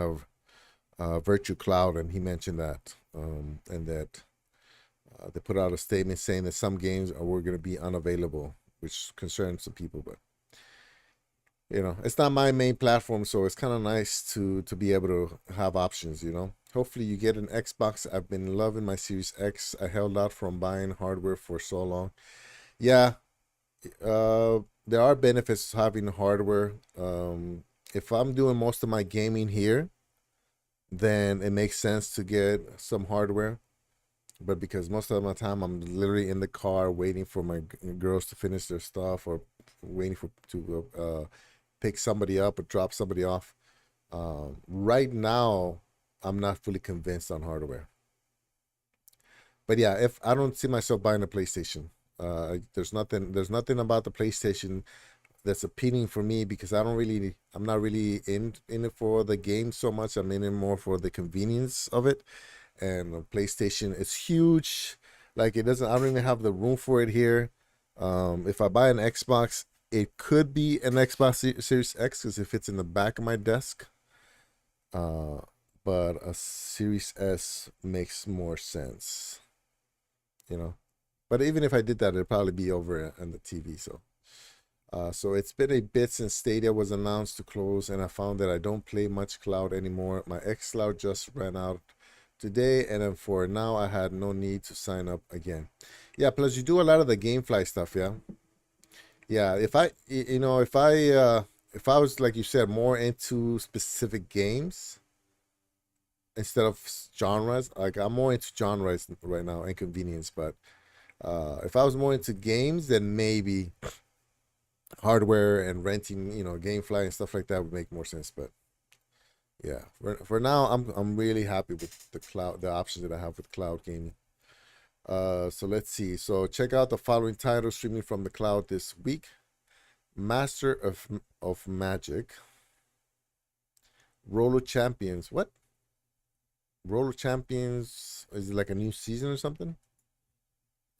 Virtue Cloud, and he mentioned that, and that they put out a statement saying that some games were going to be unavailable, which concerns some people. But you know, it's not my main platform, so it's kind of nice to be able to have options. You know, hopefully you get an Xbox. I've been loving my Series X. I held out from buying hardware for so long. Yeah, there are benefits to having hardware. If I'm doing most of my gaming here, then it makes sense to get some hardware. But because most of my time I'm literally in the car waiting for my girls to finish their stuff, or waiting to pick somebody up or drop somebody off. Right now, I'm not fully convinced on hardware. But yeah, if I don't see myself buying a PlayStation, there's nothing about the PlayStation that's appealing for me, because I'm not really in it for the game so much. I'm in it more for the convenience of it. And PlayStation is huge. Like, I don't even have the room for it here. If I buy an Xbox, it could be an Xbox Series X, because it fits in the back of my desk. But a Series S makes more sense, you know. But even if I did that, it'd probably be over on the TV. So it's been a bit since Stadia was announced to close, and I found that I don't play much cloud anymore. My xCloud just ran out today, and then for now I had no need to sign up again. Yeah, plus you do a lot of the GameFly stuff, yeah. Yeah, if I was, like you said, more into specific games instead of genres, like I'm more into genres right now and convenience, but if I was more into games, then maybe hardware and renting, GameFly and stuff like that would make more sense. But yeah, for now, I'm really happy with the options that I have with cloud gaming. So let's see. So check out the following titles streaming from the cloud this week: Master of Magic, Roller Champions. What? Roller Champions, is it like a new season or something?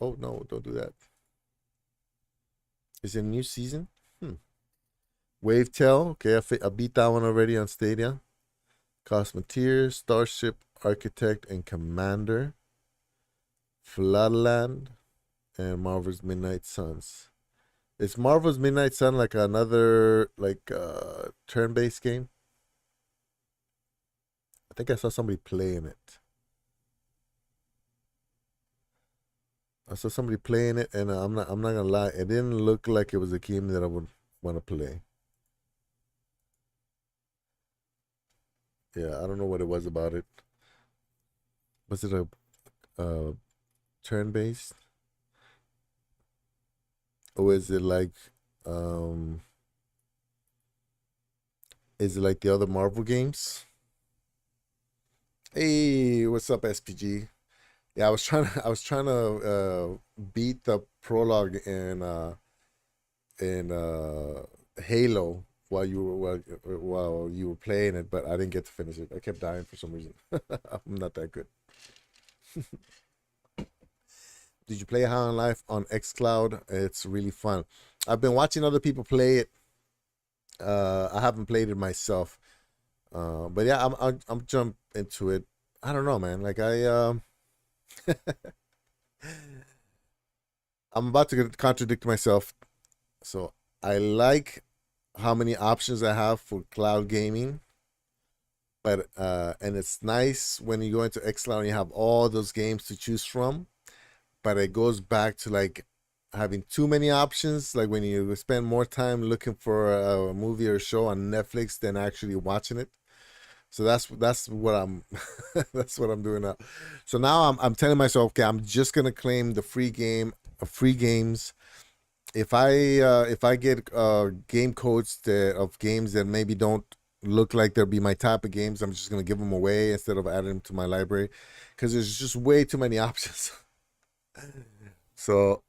Oh no, don't do that. Is it a new season? Wavetail. Okay, I beat that one already on Stadia. Cosmeteer, Starship Architect, and Commander. Floodland, and Marvel's Midnight Suns. Is Marvel's Midnight Sun like another turn-based game? I think I saw somebody playing it. And I'm not gonna lie, it didn't look like it was a game that I would want to play. Yeah, I don't know what it was about it. Was it a turn-based? Or is it like Is it like the other Marvel games? Hey, what's up, SPG? Yeah, I was trying to beat the prologue in Halo while you were playing it, but I didn't get to finish it. I kept dying for some reason. I'm not that good. Did you play High on Life on xCloud? It's really fun. I've been watching other people play it. I haven't played it myself. But yeah, I'm jump into it. I don't know, man. Like I'm about to contradict myself. So I like how many options I have for cloud gaming, but and it's nice when you go into xCloud and you have all those games to choose from. But it goes back to like having too many options. Like when you spend more time looking for a movie or show on Netflix than actually watching it. So that's what I'm that's what I'm doing now. So now I'm telling myself, okay, I'm just gonna claim the free games. If I get game codes of games that maybe don't look like they'll be my type of games, I'm just gonna give them away instead of adding them to my library, because there's just way too many options. So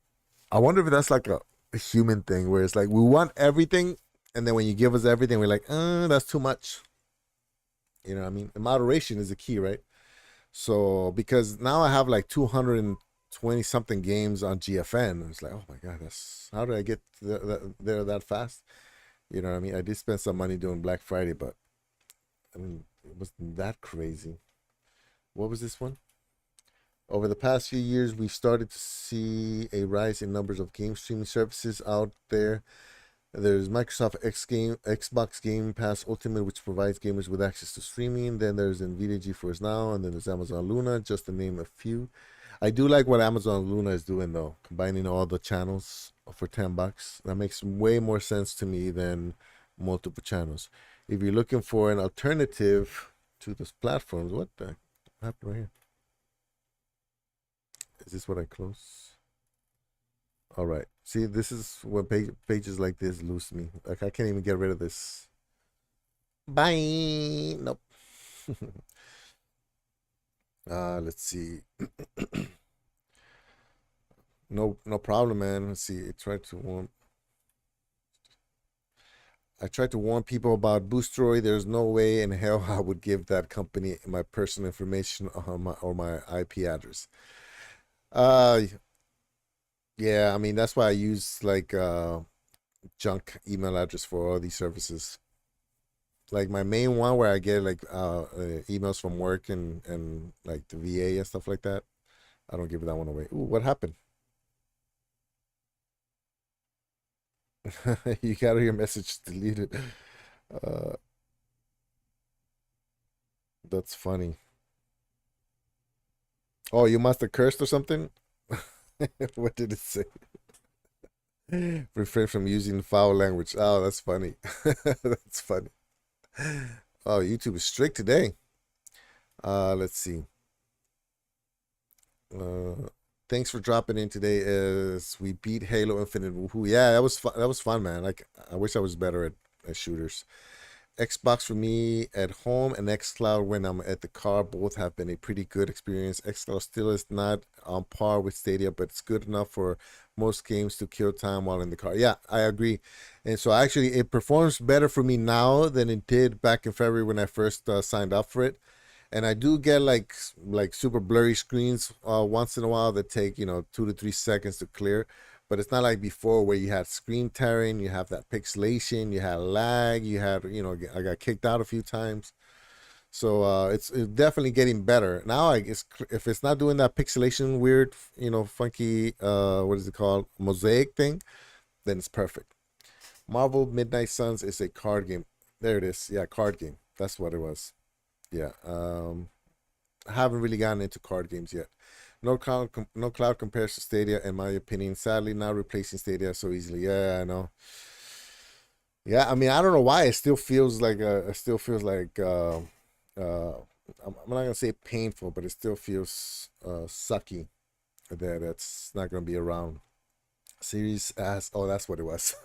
I wonder if that's like a human thing where it's like we want everything, and then when you give us everything, we're like, that's too much. You know what I mean? The moderation is the key, right? So because now I have like 220 something games on GFN. It's like, oh my god, that's how did I get there that fast? You know what I mean? I did spend some money doing Black Friday, but I mean it wasn't that crazy. What was this one? Over the past few years, we've started to see a rise in numbers of game streaming services out there. There's Microsoft Xbox Game Pass Ultimate, which provides gamers with access to streaming. Then there's Nvidia GeForce Now, and then there's Amazon Luna, just to name a few. I do like what Amazon Luna is doing though, combining all the channels for $10. That makes way more sense to me than multiple channels. If you're looking for an alternative to those platforms, what the happened right here? Is this what I close? All right. See, this is when pages like this lose me. Like I can't even get rid of this. Bye. Nope. Let's see. No problem, man. Let's see. I tried to warn people about Boostroid. There's no way in hell I would give that company my personal information or my IP address. Uh, yeah. I mean that's why I use like junk email address for all these services. Like my main one where I get like emails from work and like the VA and stuff like that. I don't give that one away. Ooh, what happened? You got your message deleted. Uh, that's funny. Oh, you must have cursed or something? What did it say? Refrain from using foul language. Oh, that's funny. That's funny. Oh, YouTube is strict today. Let's see. Uh, thanks for dropping in today. As we beat Halo Infinite. Woohoo! Yeah, that was fun. That was fun, man. Like I wish I was better at shooters. Xbox for me at home and xCloud when I'm at the car. Both have been a pretty good experience. xCloud still is not on par with Stadia, but it's good enough for most games to kill time while in the car. Yeah, I agree. And so actually, it performs better for me now than it did back in February when I first signed up for it. And I do get like super blurry screens once in a while that take 2 to 3 seconds to clear, but it's not like before where you had screen tearing, you have that pixelation, you had lag, I got kicked out a few times. So it's definitely getting better now. I guess if it's not doing that pixelation weird, funky, what is it called, mosaic thing, then it's perfect. Marvel Midnight Suns is a card game. There it is. Yeah, card game. That's what it was. Yeah. I haven't really gotten into card games yet. No cloud compares to Stadia, in my opinion. Sadly, not replacing Stadia so easily. Yeah, I know. Yeah, I mean, I don't know why. It still feels like. Uh, I'm not gonna say painful, but it still feels sucky that it's not gonna be around. Series as oh, that's what it was.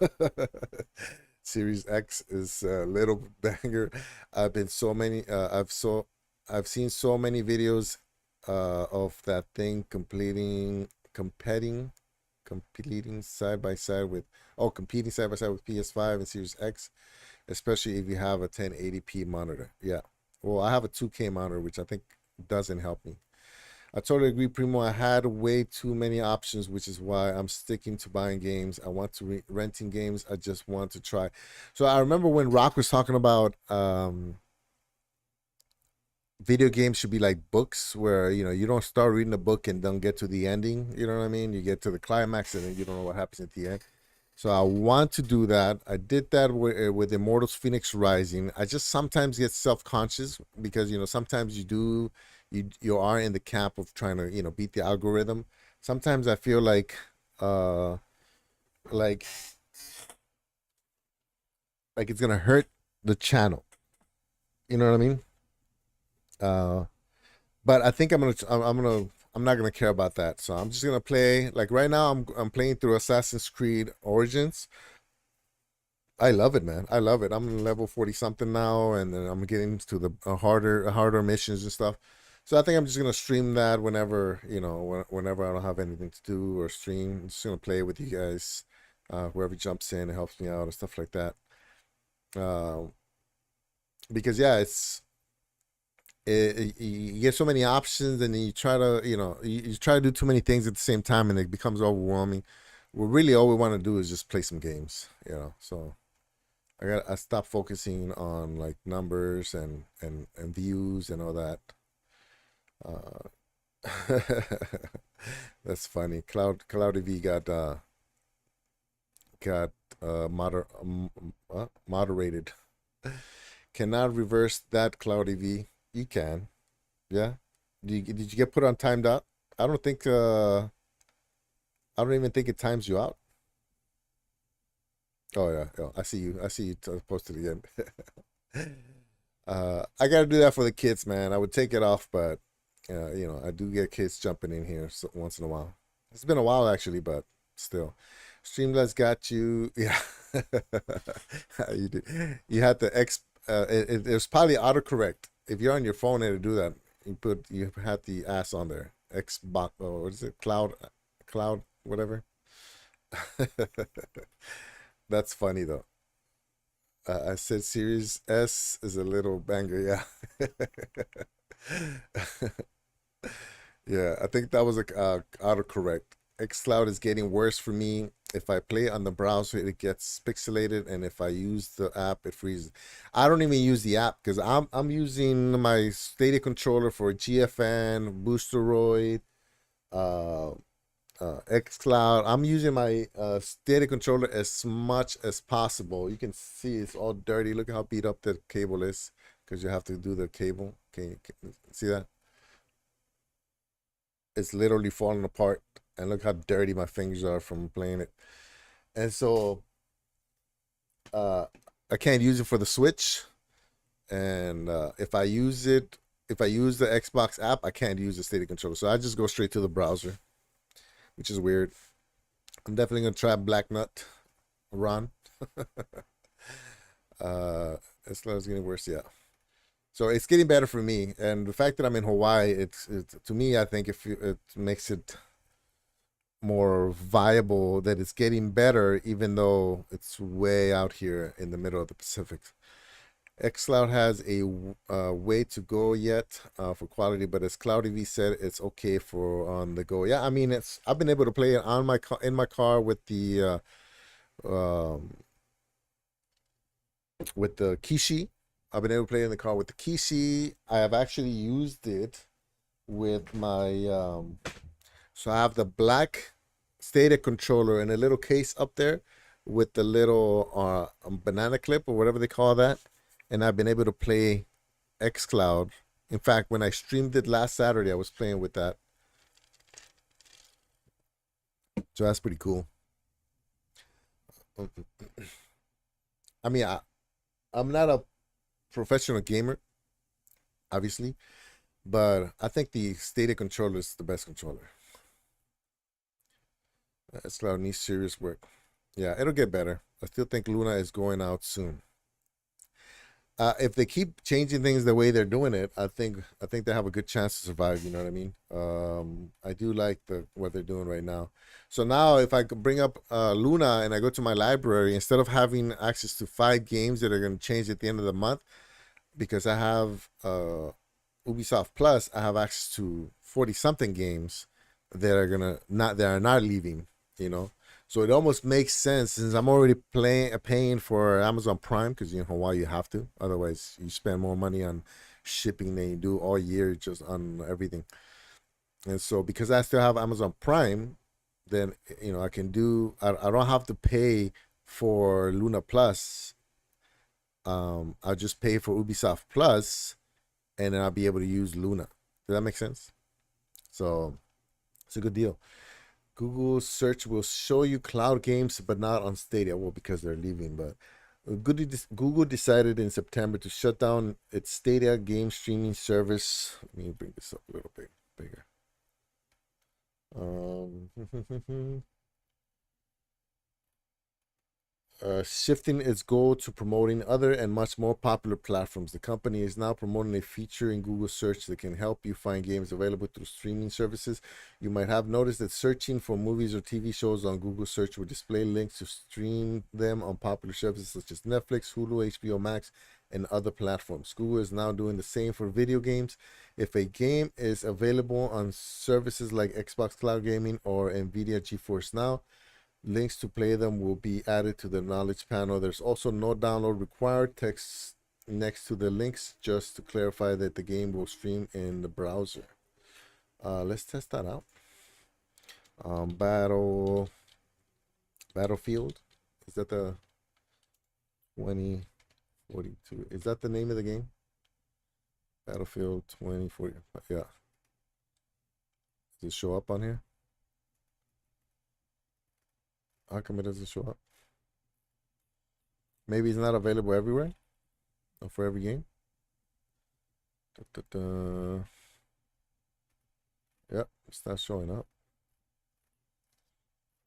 Series X is a little banger. I've been so many. I've seen so many videos of that thing competing side by side with competing side by side with PS5 and Series X, especially if you have a 1080p monitor. Yeah. Well, I have a 2K monitor, which I think doesn't help me. I totally agree, Primo. I had way too many options, which is why I'm sticking to buying games. I want to renting games. I just want to try. So I remember when Rock was talking about video games should be like books, where you don't start reading a book and don't get to the ending. You know what I mean? You get to the climax and then you don't know what happens at the end. So I want to do that. I did that with Immortals Phoenix Rising. I just sometimes get self-conscious because sometimes you are in the camp of trying to beat the algorithm. Sometimes I feel uh like it's gonna hurt the channel. You know what I mean? Uh, but I think I'm not gonna care about that. So I'm just gonna play. Like right now, I'm playing through Assassin's Creed Origins. I love it, man. I love it. I'm level 40 something now, and then I'm getting to the harder missions and stuff. So I think I'm just gonna stream that whenever whenever I don't have anything to do or stream. I'm just gonna play with you guys. Whoever jumps in and helps me out and stuff like that. Uh, because yeah, you get so many options, and then you try to you try to do too many things at the same time, and it becomes overwhelming. Well, really, all we want to do is just play some games. So I stopped focusing on like numbers and views and all that. That's funny. Cloudy V got moderated. Cannot reverse that, Cloudy V. You can. Yeah. Did you get put on timed out? I don't think I don't even think it times you out. Oh yeah, I see you. I see you posted again. I gotta do that for the kids, man. I would take it off, but I do get kids jumping in here once in a while. It's been a while actually, but still. Streamlabs got you. Yeah. You did. You had the X. It was probably autocorrect. If you're on your phone and to do that, you had the ass on there. Xbox. Oh, what is it? Cloud, whatever. That's funny though. I said Series S is a little banger. Yeah. Yeah, I think that was like autocorrect. Xcloud is getting worse for me. If I play on the browser, it gets pixelated, and if I use the app, it freezes. I don't even use the app because I'm using my Stadia controller for GFN, Boosteroid, uh, xCloud. I'm using my Stadia controller as much as possible. You can see it's all dirty. Look how beat up the cable is because you have to do the cable. Can you see that? It's literally falling apart. And look how dirty my fingers are from playing it. And so uh, I can't use it for the Switch. And if I use the Xbox app, I can't use the Stadia controller. So I just go straight to the browser, which is weird. I'm definitely gonna try Black Nut Run. It's getting worse, yeah. So it's getting better for me, and the fact that I'm in Hawaii, it's to me, I think it makes it more viable that it's getting better, even though it's way out here in the middle of the Pacific. xCloud has a way to go yet for quality, but as Cloudy V said, it's okay for on the go. Yeah, I mean, I've been able to play it on my in my car with the Kishi. I've been able to play in the car with the Kishi. I have actually used it with my so I have the black Stadia controller in a little case up there with the little banana clip or whatever they call that, and I've been able to play xCloud. In fact, when I streamed it last Saturday, I was playing with that. So that's pretty cool. I mean, I'm not a professional gamer, obviously, but I think the Stadia controller is the best controller. xCloud needs serious work. Yeah, it'll get better. I still think Luna is going out soon. If they keep changing things the way they're doing it, I think they have a good chance to survive. You know what I mean? I do like the what they're doing right now. So now, if I could bring up Luna and I go to my library, instead of having access to 5 games that are going to change at the end of the month, because I have Ubisoft Plus, I have access to 40 something games that are not leaving. You know, so it almost makes sense since I'm already paying for Amazon Prime, because in Hawaii you have to, otherwise you spend more money on shipping than you do all year just on everything. And so because I still have Amazon Prime, then I can do. I don't have to pay for Luna Plus. I'll just pay for Ubisoft Plus, and then I'll be able to use Luna. Does that make sense? So it's a good deal. Google search will show you cloud games, but not on Stadia. Well, because they're leaving. But Google decided in September to shut down its Stadia game streaming service. Let me bring this up a little bit bigger. Shifting its goal to promoting other and much more popular platforms. The company is now promoting a feature in Google Search that can help you find games available through streaming services. You might have noticed that searching for movies or TV shows on Google Search will display links to stream them on popular services such as Netflix, Hulu, HBO Max, and other platforms. Google is now doing the same for video games. If a game is available on services like Xbox Cloud Gaming or Nvidia GeForce Now, links to play them will be added to the knowledge panel. There's also no download required. Text next to the links just to clarify that the game will stream in the browser. Let's test that out. Battlefield. Is that the 2042? Is that the name of the game? Battlefield 2040. Yeah. Does it show up on here? How come it doesn't show up? Maybe it's not available everywhere or for every game. Yep, it's not showing up.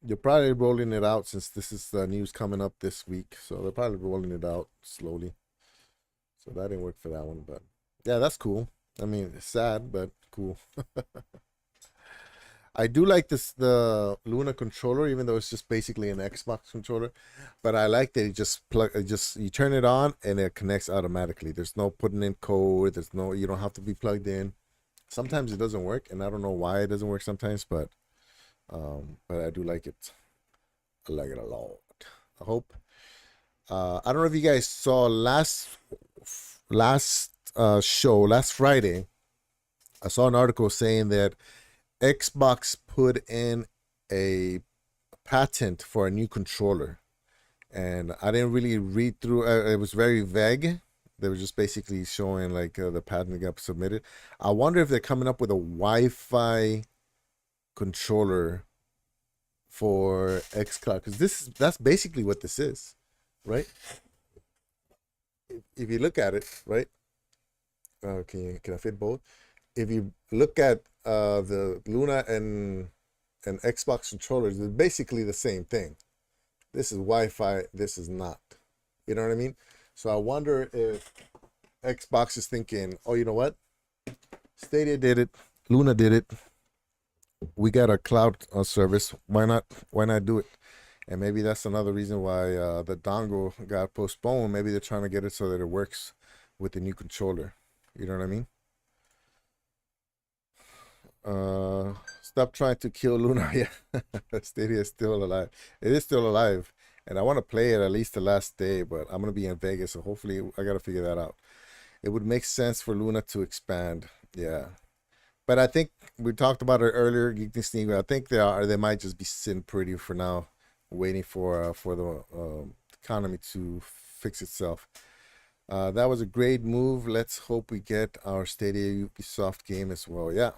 You're probably rolling it out since this is the news coming up this week. So they're probably rolling it out slowly. So that didn't work for that one. But yeah, that's cool. I mean, it's sad, but cool. I do like the Luna controller, even though it's just basically an Xbox controller. But I like that you turn it on and it connects automatically. There's no putting in code. You don't have to be plugged in. Sometimes it doesn't work, and I don't know why it doesn't work sometimes, but I do like it. I like it a lot. I hope. I don't know if you guys saw last Friday. I saw an article saying that Xbox put in a patent for a new controller, and I didn't really read through. It was very vague. They were just basically showing like the patent got submitted. I wonder if they're coming up with a Wi-Fi controller for xCloud, because that's basically what this is, right? If you look at it, right? Can I fit both? If you look at the Luna and Xbox controllers, they're basically the same thing. This is Wi-Fi, this is not. You know what I mean? So I wonder if Xbox is thinking, oh, you know what? Stadia did it, Luna did it. We got a cloud service. Why not do it? And maybe that's another reason why the dongle got postponed. Maybe they're trying to get it so that it works with the new controller. You know what I mean? Stop trying to kill Luna. Yeah, Stadia is still alive. It is still alive, and I want to play it at least the last day. But I'm gonna be in Vegas, so hopefully I gotta figure that out. It would make sense for Luna to expand. Yeah, but I think we talked about it earlier. Geek and Sneak. I think they might just be sitting pretty for now, waiting for the economy to fix itself. That was a great move. Let's hope we get our Stadia Ubisoft game as well. Yeah.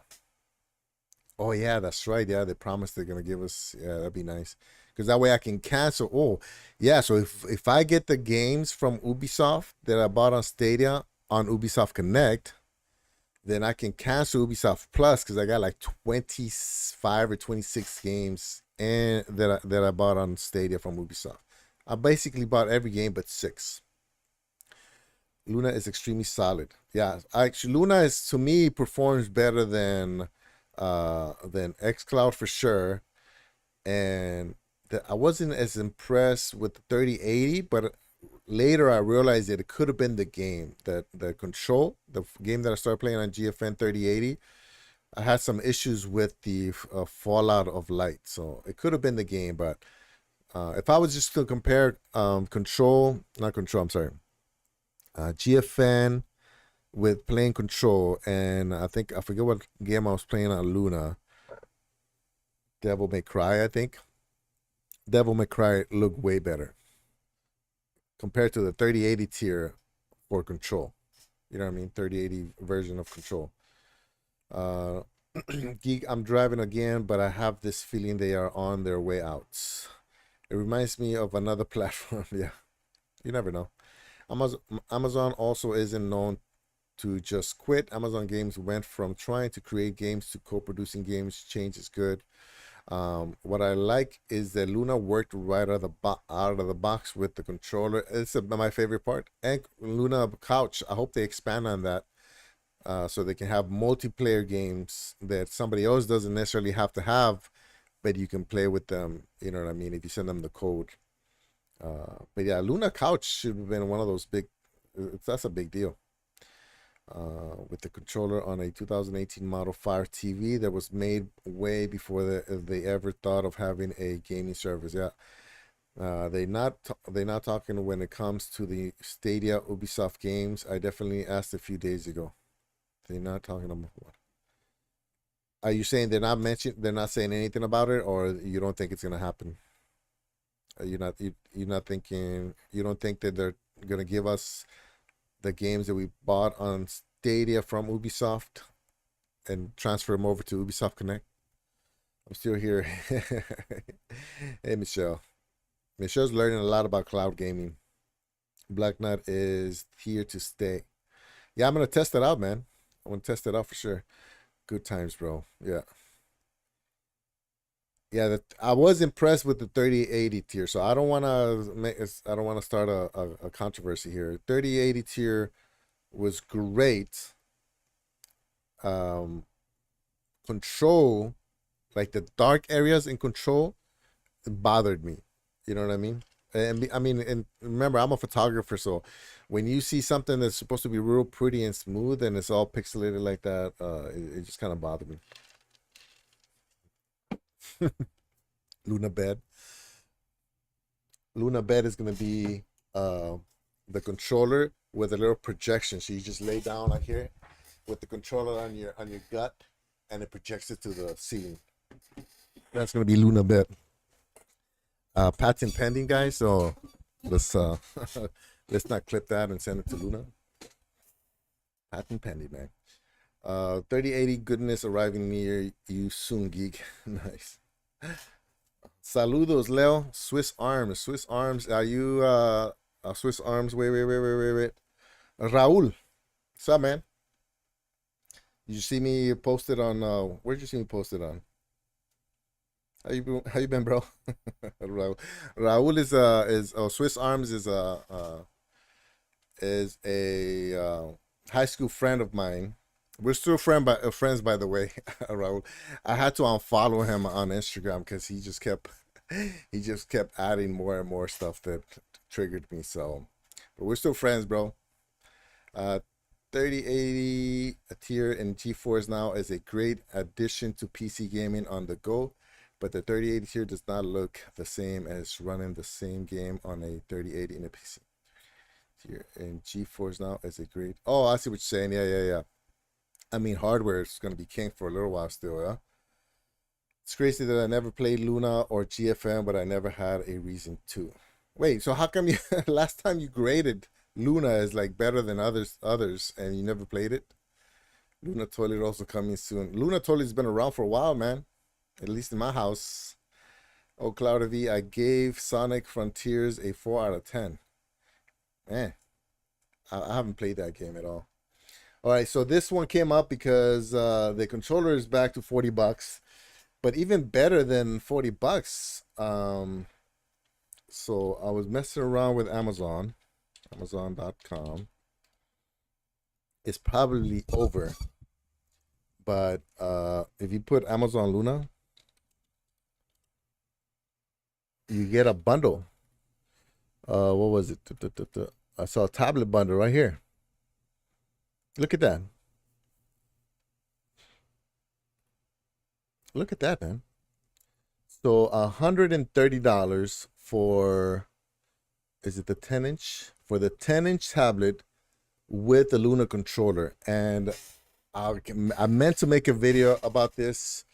Oh yeah, that's right. Yeah, they promised they're gonna give us. Yeah, that'd be nice, because that way I can cancel. Oh, yeah. So if I get the games from Ubisoft that I bought on Stadia on Ubisoft Connect, then I can cancel Ubisoft Plus, because I got like 25 or 26 games and that I bought on Stadia from Ubisoft. I basically bought every game but 6. Luna is extremely solid. Yeah, actually, Luna is, to me, performs better than XCloud for sure. And I wasn't as impressed with the 3080, but later I realized that it could have been the game, that the control, the game that I started playing on GFN 3080. I had some issues with the fallout of light, so it could have been the game. But if I was just to compare control, not control, I'm sorry, GFN with playing control, and I forget what game I was playing on Luna. Devil May Cry, I think. Devil May Cry looked way better compared to the 3080 tier for control. You know what I mean? 3080 version of control. Geek, I'm driving again, but I have this feeling they are on their way out. It reminds me of another platform. Yeah, you never know. Amazon also isn't known to just quit. Amazon Games went from trying to create games to co-producing games. Change is good. What I like is that Luna worked right out of the box with the controller. It's my favorite part. And Luna Couch, I hope they expand on that, so they can have multiplayer games that somebody else doesn't necessarily have to have, but you can play with them. You know what I mean? If you send them the code. But yeah, Luna Couch should have been one of those big. That's a big deal. With the controller on a 2018 model Fire TV that was made way before they ever thought of having a gaming service. Yeah, they're not talking when it comes to the Stadia Ubisoft games. I definitely asked a few days ago. They're not talking about what. Are you saying they're not saying anything about it, or you don't think it's gonna happen? You're not thinking, you don't think that they're gonna give us the games that we bought on Stadia from Ubisoft and transfer them over to Ubisoft Connect? I'm still here. Hey, Michelle. Michelle's learning a lot about cloud gaming. Black Knight is here to stay. Yeah, I'm going to test it out, man. I'm going to test it out for sure. Good times, bro. Yeah. Yeah, I was impressed with the 3080 tier, so I don't want to start a controversy here. 3080 tier was great. Control, like the dark areas in Control, it bothered me. You know what I mean? And remember, I'm a photographer, so when you see something that's supposed to be real pretty and smooth and it's all pixelated like that, it just kind of bothered me. Luna Bed. Luna Bed is gonna be the controller with a little projection. So you just lay down like here with the controller on your gut, and it projects it to the ceiling. That's gonna be Luna Bed. Patent pending, guys. So let's let's not clip that and send it to Luna. Patent pending, man. 3080 goodness arriving near you soon, geek. Nice. Saludos, Leo. Swiss Arms. Swiss Arms. Are you Swiss Arms? Wait. Raul. What's up, man? Did you see me posted on where'd you see me posted on? How you been, bro? Raul is Swiss Arms is a high school friend of mine. We're still friends, by the way, Raul. I had to unfollow him on Instagram because he just kept adding more and more stuff that triggered me. So, but we're still friends, bro. 3080 tier in GeForce Now is a great addition to PC gaming on the go, but the 3080 tier does not look the same as running the same game on a 3080 in a PC. Tier in GeForce Now is a great. Oh, I see what you're saying. Yeah. I mean, hardware is going to be king for a little while still, yeah? It's crazy that I never played Luna or GFM, but I never had a reason to. Wait, so how come you last time you graded Luna as like better than others, and you never played it? Luna Toilet also coming soon. Luna Toilet's been around for a while, man. At least in my house. Oh, Cloud V, I gave Sonic Frontiers a 4 out of 10. Man, I haven't played that game at all. All right, so this one came up because the controller is back to $40, but even better than $40, So I was messing around with Amazon, Amazon.com. It's probably over, but if you put Amazon Luna, you get a bundle. What was it? I saw a tablet bundle right here. Look at that. Look at that, man. So $130 for, is it the 10-inch? For the 10-inch tablet with the Luna controller. And I meant to make a video about this,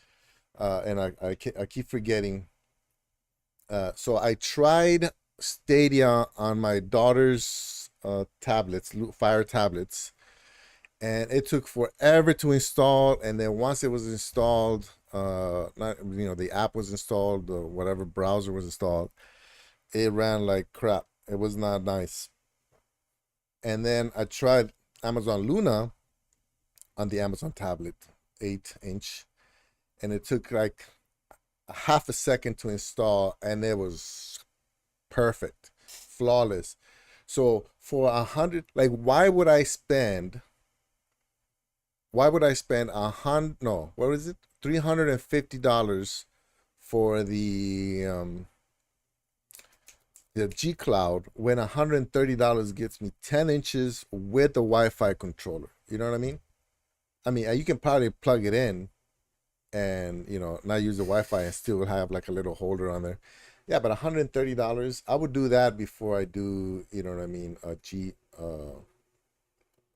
and I keep forgetting. So I tried Stadia on my daughter's tablets, Fire tablets, and it took forever to install. And then once it was installed, not, you know, the app was installed, or whatever browser was installed, it ran like crap. It was not nice. And then I tried Amazon Luna on the Amazon tablet, 8-inch, and it took like a half a second to install, and it was perfect, flawless. So for 100, like, why would I spend? Why would I spend no, what was it? $350 for the G Cloud when $130 gets me 10 inches with the Wi-Fi controller. You know what I mean? I mean, you can probably plug it in and, you know, not use the Wi-Fi and still have like a little holder on there. Yeah, but $130, I would do that before I do, you know what I mean,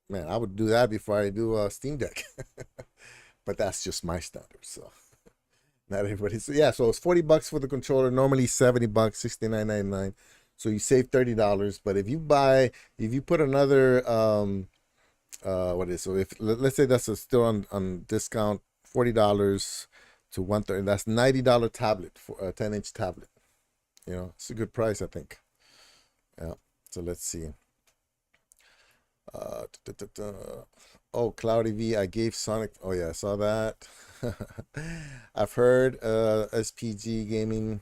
man, I would do that before I do a Steam Deck. But that's just my standard, so not everybody. So yeah, so it's $40 for the controller, normally $70, $69.99. So you save $30. But if you put another what is, so if let's say that's still on discount, $40 to $130, that's $90 tablet for a 10-inch tablet. You know, it's a good price, I think. Yeah. So let's see. Oh, Cloudy V, I gave Sonic. Oh yeah, I saw that. I've heard SPG gaming.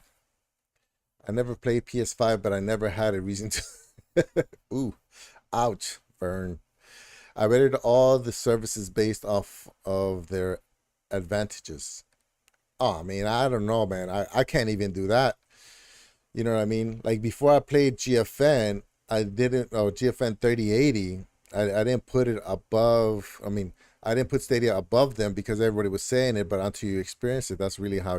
I never played PS5, but I never had a reason to. Ooh, ouch, burn. I rated all the services based off of their advantages. Oh, I mean, I don't know, man. I can't even do that. You know what I mean? Like before I played GFN, GFN 3080, I didn't put it above. I mean, I didn't put Stadia above them because everybody was saying it, but until you experience it, that's really how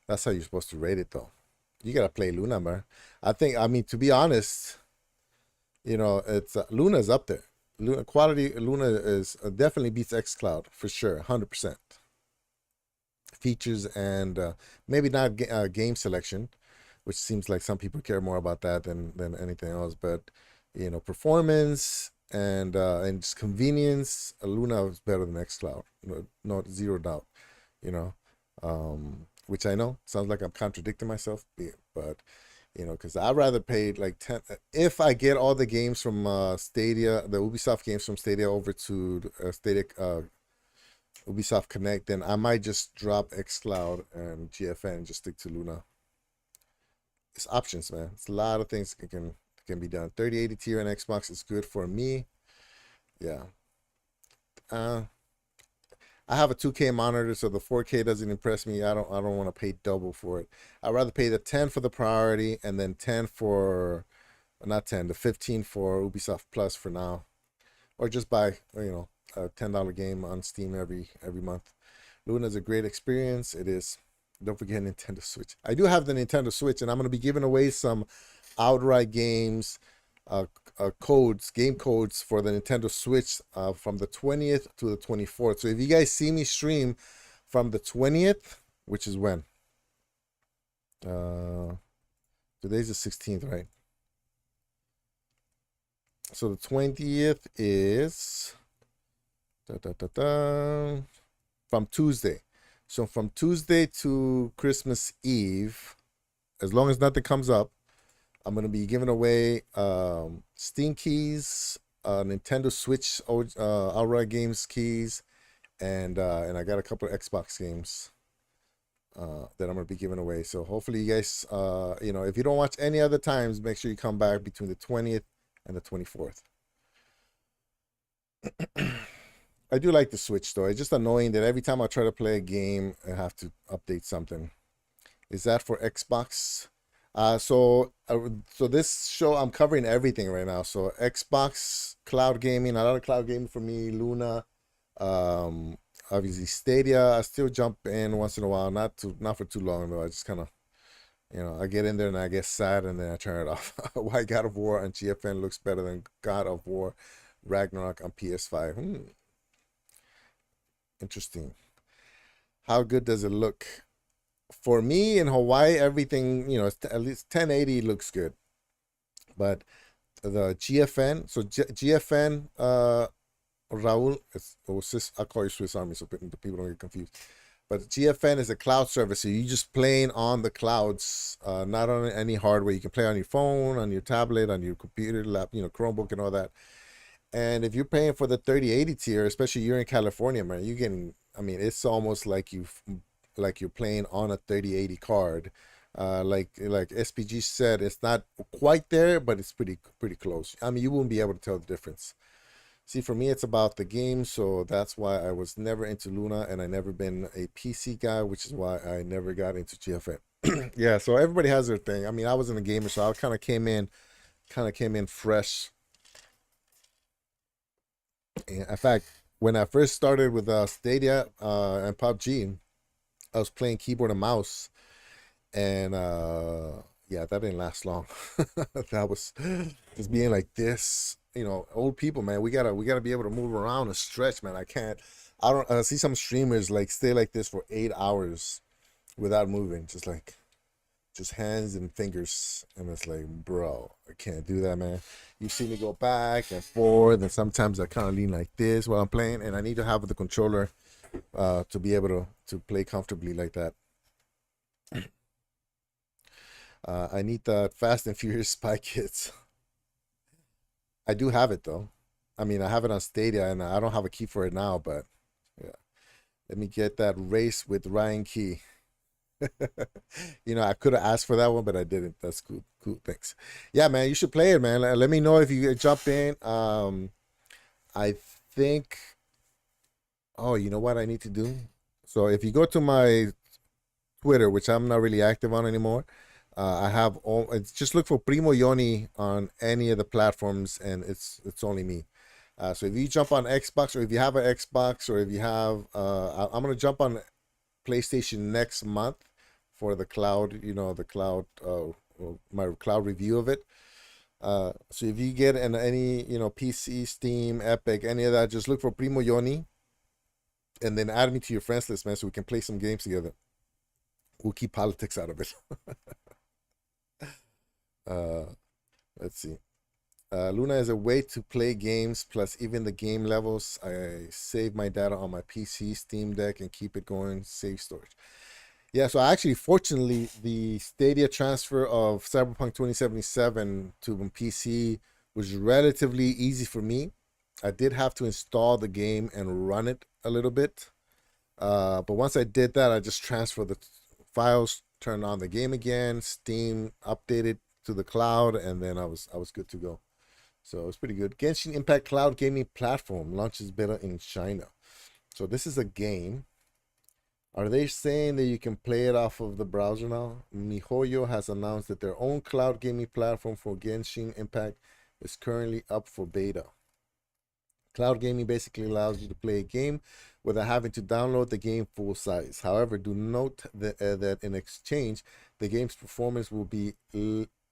that's how you're supposed to rate it, though. You gotta play Luna, man. I mean, to be honest, you know, it's Luna's up there. Luna is definitely beats xCloud for sure, 100%. Features and maybe not game selection, which seems like some people care more about that than anything else. But you know, performance and just convenience, Luna is better than xCloud, no zero doubt. You know, which I know sounds like I'm contradicting myself, but you know, because I'd rather pay like 10 if I get all the games from Stadia, the Ubisoft games from Stadia over to Stadia Ubisoft Connect, then I might just drop xCloud and GFN and just stick to Luna. It's options, man. It's a lot of things that can be done. 3080 Ti on Xbox is good for me. Yeah. I have a 2K monitor, so the 4K doesn't impress me. I don't want to pay double for it. I'd rather pay the 10 for the priority and then 10 for, not 10, the 15 for Ubisoft Plus for now, or just buy, you know, a $10 game on Steam every month. Luna is a great experience. It is. Don't forget Nintendo Switch. I do have the Nintendo Switch, and I'm going to be giving away some outright games, game codes for the Nintendo Switch from the 20th to the 24th. So if you guys see me stream from the 20th, which is when? Today's the 16th, right? So the 20th is from Tuesday. So from Tuesday to Christmas Eve, as long as nothing comes up, I'm going to be giving away Steam keys, Nintendo Switch outright games keys, and I got a couple of Xbox games that I'm gonna be giving away. So hopefully you guys, if you don't watch any other times, make sure you come back between the 20th and the 24th. I do like the Switch though. It's just annoying that every time I try to play a game, I have to update something. Is that for Xbox? So this show I'm covering everything right now. So Xbox cloud gaming, a lot of cloud gaming for me. Luna, um, obviously Stadia. I still jump in once in a while, not for too long though. I just kind of, I get in there and I get sad and then I turn it off. Why God of War on GFN looks better than God of War Ragnarok on PS5? Interesting. How good does it look? For me in Hawaii, everything, at least 1080 looks good. But the GFN, so GFN, Raul, I'll call you Swiss Army so people don't get confused. But GFN is a cloud service, so you just playing on the clouds, not on any hardware. You can play on your phone, on your tablet, on your computer, Chromebook and all that. And if you're paying for the 3080 tier, especially you're in California, man, you're getting, it's almost like you're playing on a 3080 card. Like SPG said, it's not quite there, but it's pretty close. You won't be able to tell the difference. See, for me, it's about the game, so that's why I was never into Luna, and I never been a PC guy, which is why I never got into GFN. Yeah, so everybody has their thing. I wasn't a gamer, so I kind of came in fresh. And in fact, when I first started with Stadia and PUBG, I was playing keyboard and mouse, and yeah, that didn't last long. That was just being like this. Old people, man, we gotta be able to move around and stretch, man. I don't see some streamers like stay like this for 8 hours without moving, just hands and fingers, and it's like, bro, I can't do that, man. You see me go back and forth, and sometimes I kind of lean like this while I'm playing, and I need to have the controller to be able to play comfortably like that. I need the Fast and Furious Spy Kids. I do have it though. I have it on Stadia, and I don't have a key for it now, but yeah. Let me get that race with Ryan Key. I could have asked for that one, but I didn't. That's cool. Cool. Thanks. Yeah, man, you should play it, man. Let me know if you jump in. I think. Oh, you know what I need to do? So if you go to my Twitter, which I'm not really active on anymore, I have just look for Primo Yoni on any of the platforms, and it's only me. So if you jump on Xbox, or if you have an Xbox, or if you have, I'm gonna jump on PlayStation next month for the cloud, my cloud review of it. So if you get any, PC, Steam, Epic, any of that, just look for Primo Yoni, and then add me to your friends list, man, so we can play some games together. We'll keep politics out of it. Let's see. Luna is a way to play games, plus even the game levels. I save my data on my PC, Steam Deck, and keep it going, save storage. Yeah, so actually, fortunately, the Stadia transfer of Cyberpunk 2077 to PC was relatively easy for me. I did have to install the game and run it a little bit. But once I did that, I just transferred the files, turned on the game again, Steam updated to the cloud, and then I was good to go. So it's pretty good. Genshin Impact Cloud Gaming Platform launches beta in China. So this is a game. Are they saying that you can play it off of the browser now? MiHoYo has announced that their own cloud gaming platform for Genshin Impact is currently up for beta. Cloud gaming basically allows you to play a game without having to download the game full size. However, do note that in exchange, the game's performance will be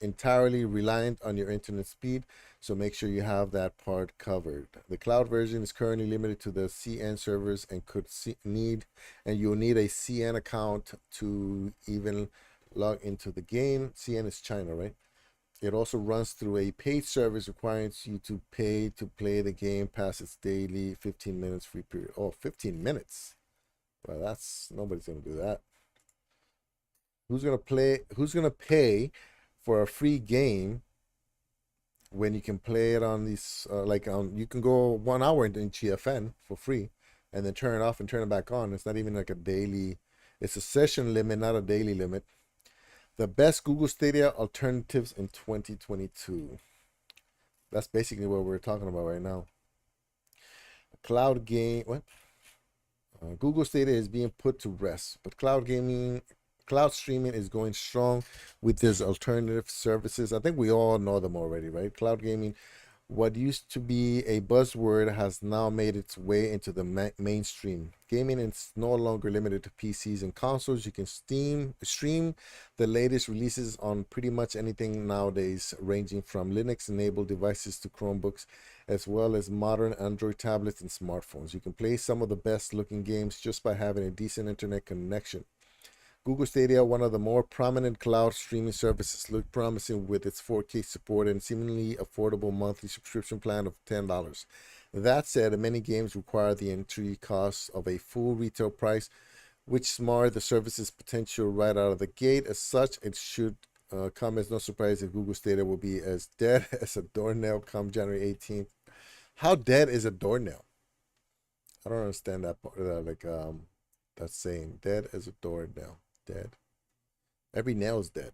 entirely reliant on your internet speed, so make sure you have that part covered. The cloud version is currently limited to the CN servers and you'll need a CN account to even log into the game. CN is China, right? It also runs through a paid service requiring you to pay to play the game past its daily 15 minutes free period. Oh, 15 minutes. Well, nobody's going to do that. Who's going to pay for a free game when you can play it on these, you can go 1 hour in GFN for free and then turn it off and turn it back on. It's not even like a daily, It's a session limit, not a daily limit. The best Google Stadia alternatives in 2022. That's basically what we're talking about right now. Cloud game. What? Google Stadia is being put to rest, but cloud streaming is going strong with these alternative services. I think we all know them already, right? Cloud gaming, what used to be a buzzword, has now made its way into the mainstream. Gaming is no longer limited to PCs and consoles. You can stream the latest releases on pretty much anything nowadays, ranging from Linux-enabled devices to Chromebooks, as well as modern Android tablets and smartphones. You can play some of the best-looking games just by having a decent internet connection. Google Stadia, one of the more prominent cloud streaming services, looked promising with its 4K support and seemingly affordable monthly subscription plan of $10. That said, many games require the entry cost of a full retail price, which mar the service's potential right out of the gate. As such, it should come as no surprise if Google Stadia will be as dead as a doornail come January 18th. How dead is a doornail? I don't understand that part. That saying, dead as a doornail. Dead. Every nail is dead.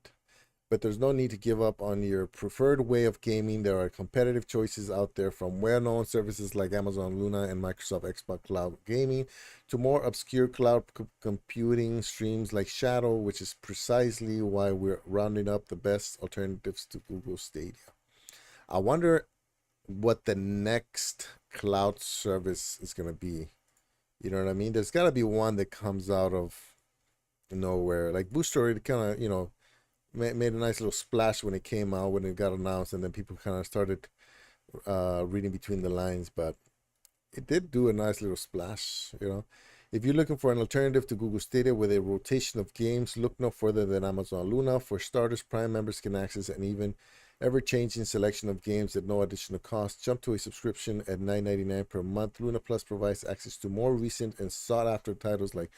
But there's no need to give up on your preferred way of gaming. There are competitive choices out there, from well-known services like Amazon Luna and Microsoft Xbox Cloud Gaming to more obscure cloud computing streams like Shadow, which is precisely why we're rounding up the best alternatives to Google Stadia. I wonder what the next cloud service is going to be. You know what I mean? There's got to be one that comes out of nowhere. Like Booster, it kind of, made a nice little splash when it came out, when it got announced, and then people kind of started reading between the lines, but it did do a nice little splash. If you're looking for an alternative to Google Stadia with a rotation of games, look no further than Amazon Luna. For starters, Prime members can access an even ever-changing selection of games at no additional cost. Jump to a subscription at $9.99 per month. Luna Plus provides access to more recent and sought-after titles like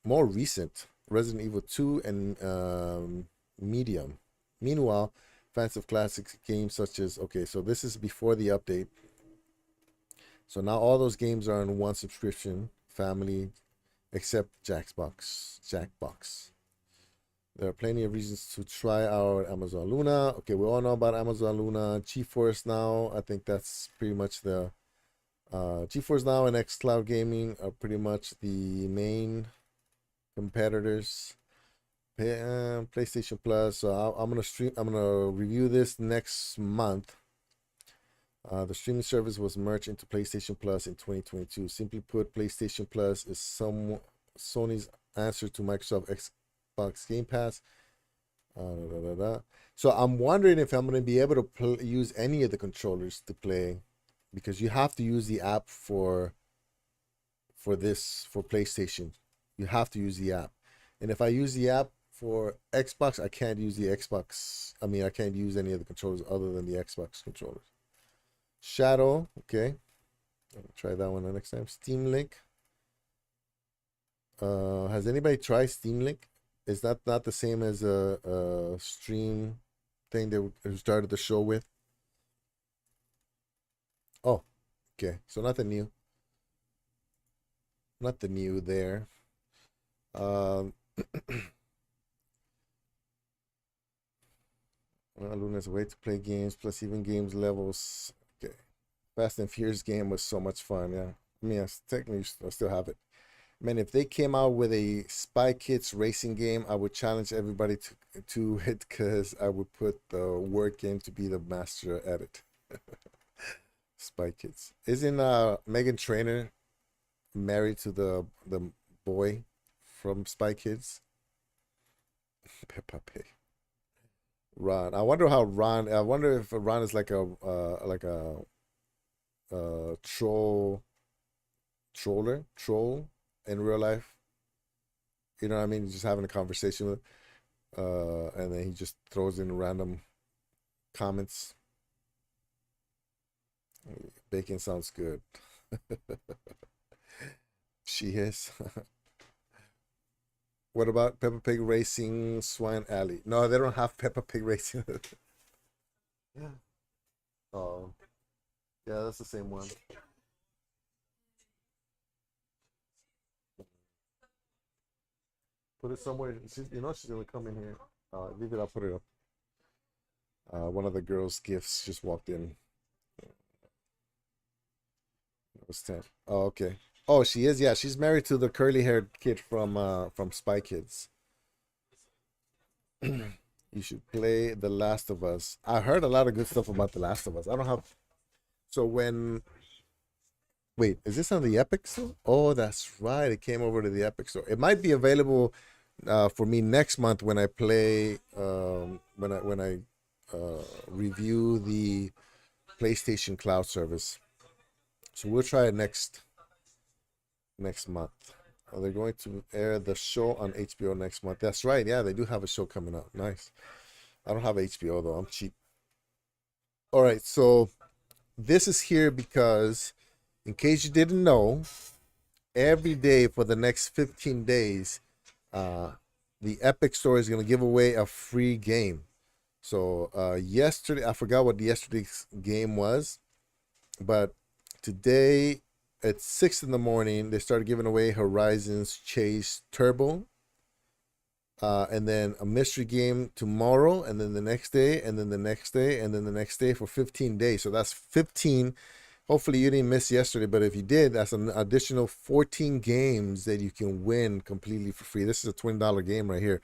Resident Evil 2 and Medium. Meanwhile, fans of classic games such as, so this is before the update. So now all those games are in one subscription family, except Jackbox. There are plenty of reasons to try out Amazon Luna. Okay, we all know about Amazon Luna. GeForce Now, I think that's pretty much the GeForce Now and xCloud Gaming are pretty much the main competitors. PlayStation Plus. So I'm gonna review this next month. The streaming service was merged into PlayStation Plus in 2022. Simply put, PlayStation Plus is Sony's answer to Microsoft Xbox Game Pass. So I'm wondering if I'm going to be able to use any of the controllers to play, because you have to use the app for PlayStation. You have to use the app, and if I use the app for Xbox, I can't use the Xbox. I can't use any of the controllers other than the Xbox controllers. Shadow, okay. I'll try that one the next time. Steam Link. Has anybody tried Steam Link? Is that not the same as a stream thing that we started the show with? Oh, okay. So nothing new. Nothing new there. Luna's a way to play games, plus even games levels. Okay. Fast and Furious game was so much fun, yeah. Technically I still have it. Man, if they came out with a Spy Kids racing game, I would challenge everybody to it, because I would put the work in to be the master at it. Spy Kids. Isn't Meghan Trainor married to the boy from Spy Kids? Peppa Pig. Ron. I wonder if Ron is like a troll in real life. You know what I mean? Just having a conversation with, and then he just throws in random comments. Bacon sounds good. She is. What about Peppa Pig Racing Swine Alley? No, they don't have Peppa Pig Racing. Yeah. Oh, yeah, that's the same one. Put it somewhere. She's, she's gonna come in here. Leave it. I'll put it up. One of the girls' gifts just walked in. It was 10. Oh, okay. Oh, she is. Yeah, she's married to the curly-haired kid from Spy Kids. You should play The Last of Us. I heard a lot of good stuff about The Last of Us. I don't have. So when. Wait, is this on the Epic Store? Oh, that's right. It came over to the Epic Store. It might be available for me next month when I play. When I review the PlayStation Cloud service. So we'll try it next month. They're going to air the show on HBO next month. That's right. Yeah, they do have a show coming up. Nice. I don't have HBO though. I'm cheap. All right. So this is here because, in case you didn't know, every day for the next 15 days, the Epic Store is going to give away a free game. So yesterday, I forgot what yesterday's game was, but today at 6 in the morning, they started giving away Horizons Chase Turbo. And then a mystery game tomorrow, and then the next day, and then the next day, and then the next day for 15 days. So that's 15. Hopefully you didn't miss yesterday, but if you did, that's an additional 14 games that you can win completely for free. This is a $20 game right here.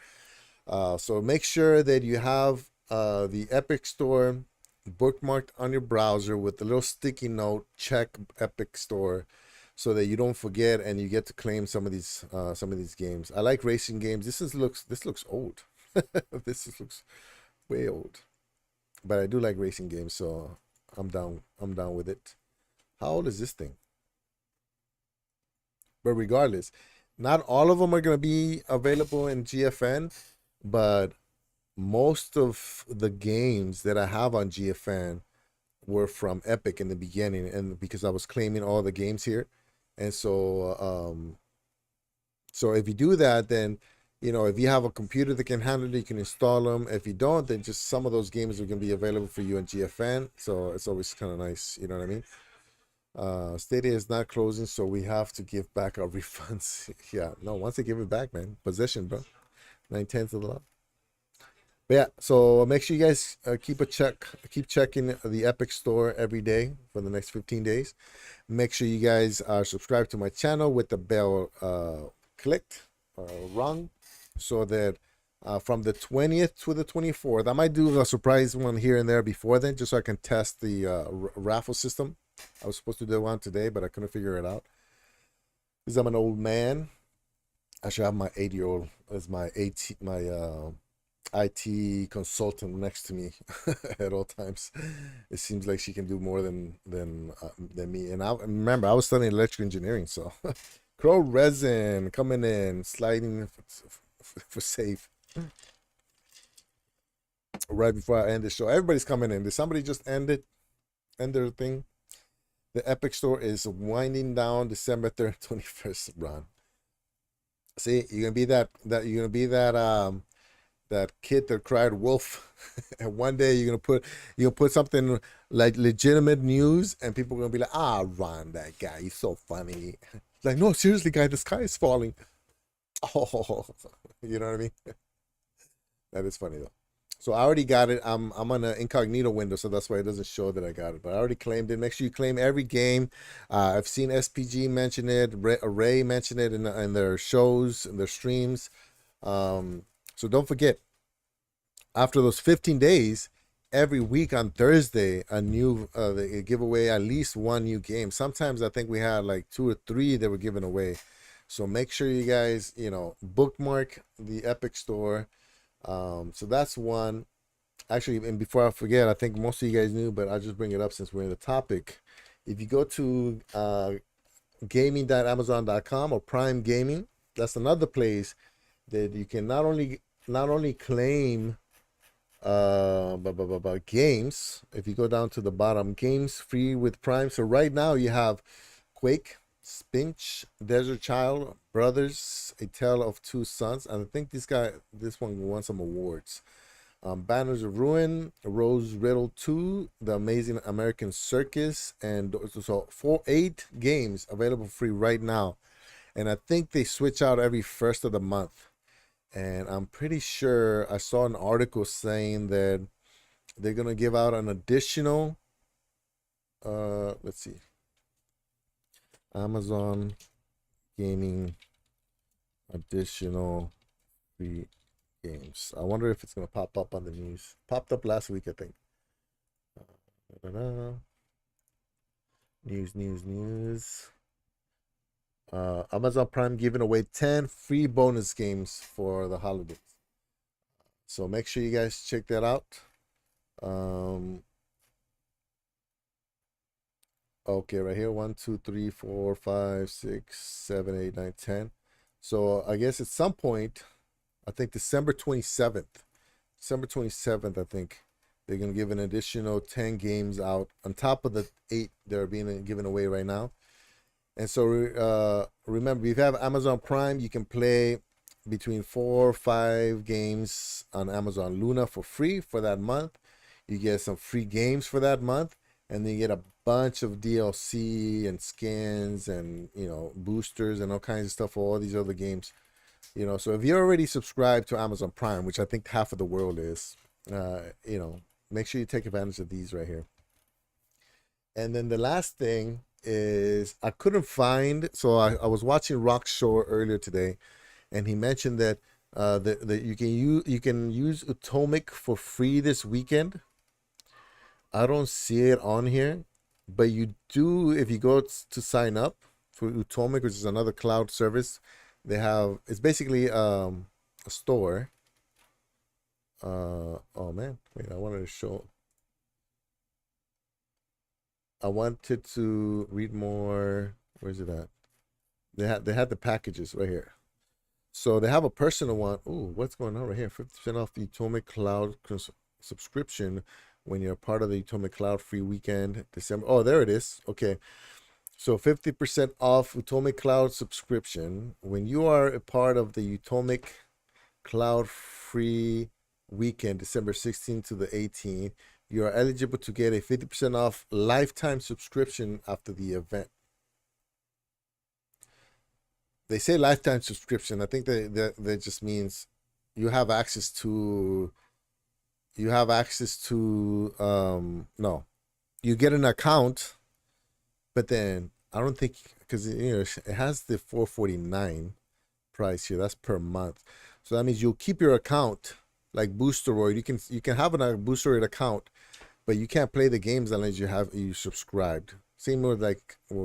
So make sure that you have the Epic Store bookmarked on your browser with the little sticky note, check Epic Store, so that you don't forget and you get to claim some of these games. I like racing games. This looks old. This looks way old, but I do like racing games, so I'm down with it. How old is this thing? But regardless, not all of them are going to be available in GFN, but most of the games that I have on GFN were from Epic in the beginning, and because I was claiming all the games here. And so so if you do that, then if you have a computer that can handle it, you can install them. If you don't, then just some of those games are going to be available for you in GFN, so it's always kind of nice, you know what I mean? Stadia is not closing, so we have to give back our refunds. Yeah, no, once they give it back, man, possession, bro. 9/10 of the law. But yeah, so make sure you guys keep checking the Epic Store every day for the next 15 days. Make sure you guys are subscribed to my channel with the bell clicked or rung, so that from the 20th to the 24th, I might do a surprise one here and there before then, just so I can test the raffle system. I was supposed to do one today, but I couldn't figure it out because I'm an old man. I should have my 8-year-old as my IT consultant next to me at all times. It seems like she can do more than me. And I remember I was studying electrical engineering, so Crow Resin coming in, sliding for safe. Right before I end the show, everybody's coming in. Did somebody just end their thing? The Epic Store is winding down December 3rd, 21st. Ron, see, you're gonna be that kid that cried wolf. And one day you'll put something like legitimate news, and people are gonna be like, Ron, that guy, he's so funny. Like, no, seriously, guy, the sky is falling. Oh, you know what I mean? That is funny though. So I already got it. I'm on an incognito window, so that's why it doesn't show that I got it. But I already claimed it. Make sure you claim every game. I've seen SPG mention it, Ray mention it in their shows, in their streams. So don't forget, after those 15 days, every week on Thursday, they give away at least one new game. Sometimes I think we had like 2 or 3 that were given away. So make sure you guys, bookmark the Epic Store. So that's one. Actually, and before I forget, I think most of you guys knew, but I'll just bring it up since we're in the topic. If you go to gaming.amazon.com or Prime Gaming, that's another place that you can not only claim games. If you go down to the bottom, games free with Prime. So right now you have Quake, Spinch, Desert Child, Brothers, A Tale of Two Sons, and I think this one won some awards. Banners of Ruin, Rose Riddle 2, The Amazing American Circus, and so 8 games available free right now. And I think they switch out every first of the month. And I'm pretty sure I saw an article saying that they're gonna give out an additional let's see, Amazon gaming additional free games. I wonder if it's gonna pop up on the news. Popped up last week, I think. Da-da-da. News. Amazon Prime giving away 10 free bonus games for the holidays. So make sure you guys check that out. Okay, right here, 1, 2, 3, 4, 5, 6, 7, 8, 9, 10. So I guess at some point, I think December 27th, I think they're gonna give an additional 10 games out on top of the 8 that are being given away right now. And so remember, if you have Amazon Prime, you can play between 4 or 5 games on Amazon Luna for free for that month. You get some free games for that month, and then you get a bunch of DLC and skins and boosters and all kinds of stuff for all these other games. So if you're already subscribed to Amazon Prime, which I think half of the world is, make sure you take advantage of these right here. And then the last thing is I couldn't find, so I was watching Rock Shore earlier today, and he mentioned that that you can use Utomic for free this weekend. I don't see it on here, but you do if you go to sign up for Utomic, which is another cloud service. It's basically a store. Oh man, wait, I wanted to read more. Where's it at? They had the packages right here. So they have a personal one. Ooh, what's going on right here? 50% off the Utomic Cloud subscription when you're part of the Utomic Cloud free weekend, December. Oh, there it is. Okay. So 50% off Utomic Cloud subscription when you are a part of the Utomic Cloud free weekend, December 16th to the 18th. You are eligible to get a 50% off lifetime subscription after the event. They say lifetime subscription. I think that just means you have access to no, you get an account, but then I don't think, because it has the $449 price here. That's per month, so that means you'll keep your account like Boosteroid. You can have a Boosteroid account, but you can't play the games unless you subscribed. Same with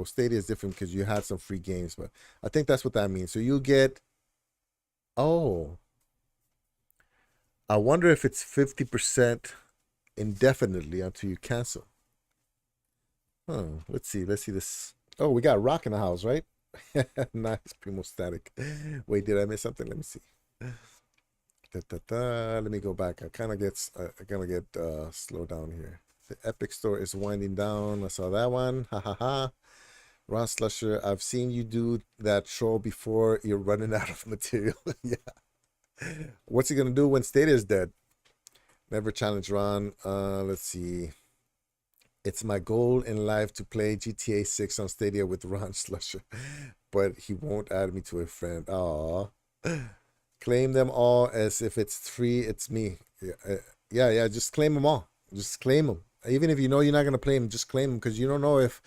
Stadia is different because you had some free games, but I think that's what that means. So you get, oh, I wonder if it's 50% indefinitely until you cancel. Let's see this. Oh, we got Rock in the house, right? Nice, Primo Static. Wait, did I miss something? Let me see. Let me go back. I kind of get slowed down here. The Epic Store is winding down. I saw that one. Ha ha ha. Ron Slusher, I've seen you do that troll before. You're running out of material. Yeah. What's he gonna do when Stadia is dead? Never challenge Ron. Let's see. It's my goal in life to play GTA 6 on Stadia with Ron Slusher, but he won't add me to a friend. Aw. Claim them all as if it's free. It's me. Yeah. Just claim them all. Just claim them. Even if you know you're not gonna play them, just claim them, because you don't know if,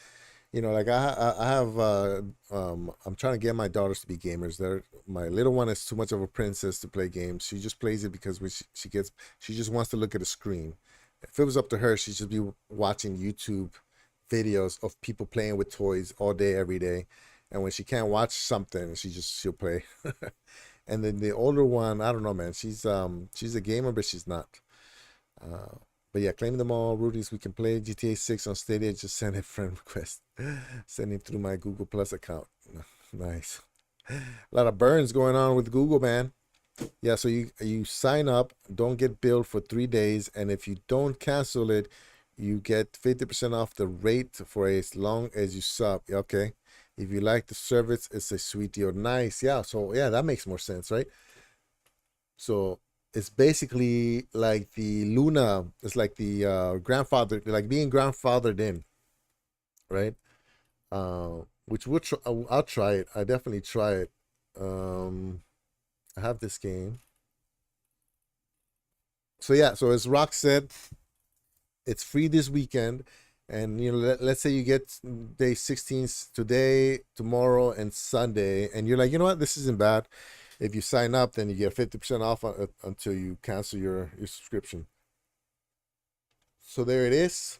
like I have. I'm trying to get my daughters to be gamers. My little one is too much of a princess to play games. She just plays it because when she just wants to look at a screen. If it was up to her, she'd just be watching YouTube videos of people playing with toys all day, every day. And when she can't watch something, she'll play. And then the older one, I don't know, man. She's a gamer, but she's not. But yeah, claim them all. Rudy's, we can play GTA 6 on Stadia. Just send a friend request. Send it through my Google Plus account. Nice. A lot of burns going on with Google, man. Yeah, so you sign up, don't get billed for 3 days, and if you don't cancel it, you get 50% off the rate for as long as you sub. Okay. If you like the service, it's a sweet deal. Nice. Yeah. So yeah, that makes more sense, right? So it's basically like the Luna. It's like the grandfather, like being grandfathered in, right? Which I'll try it. I definitely try it. I have this game. So yeah, so as Rock said, it's free this weekend. And let's say you get day 16 today, tomorrow, and Sunday, and you're like, you know what, this isn't bad. If you sign up, then you get 50% off until you cancel your subscription. So there it is.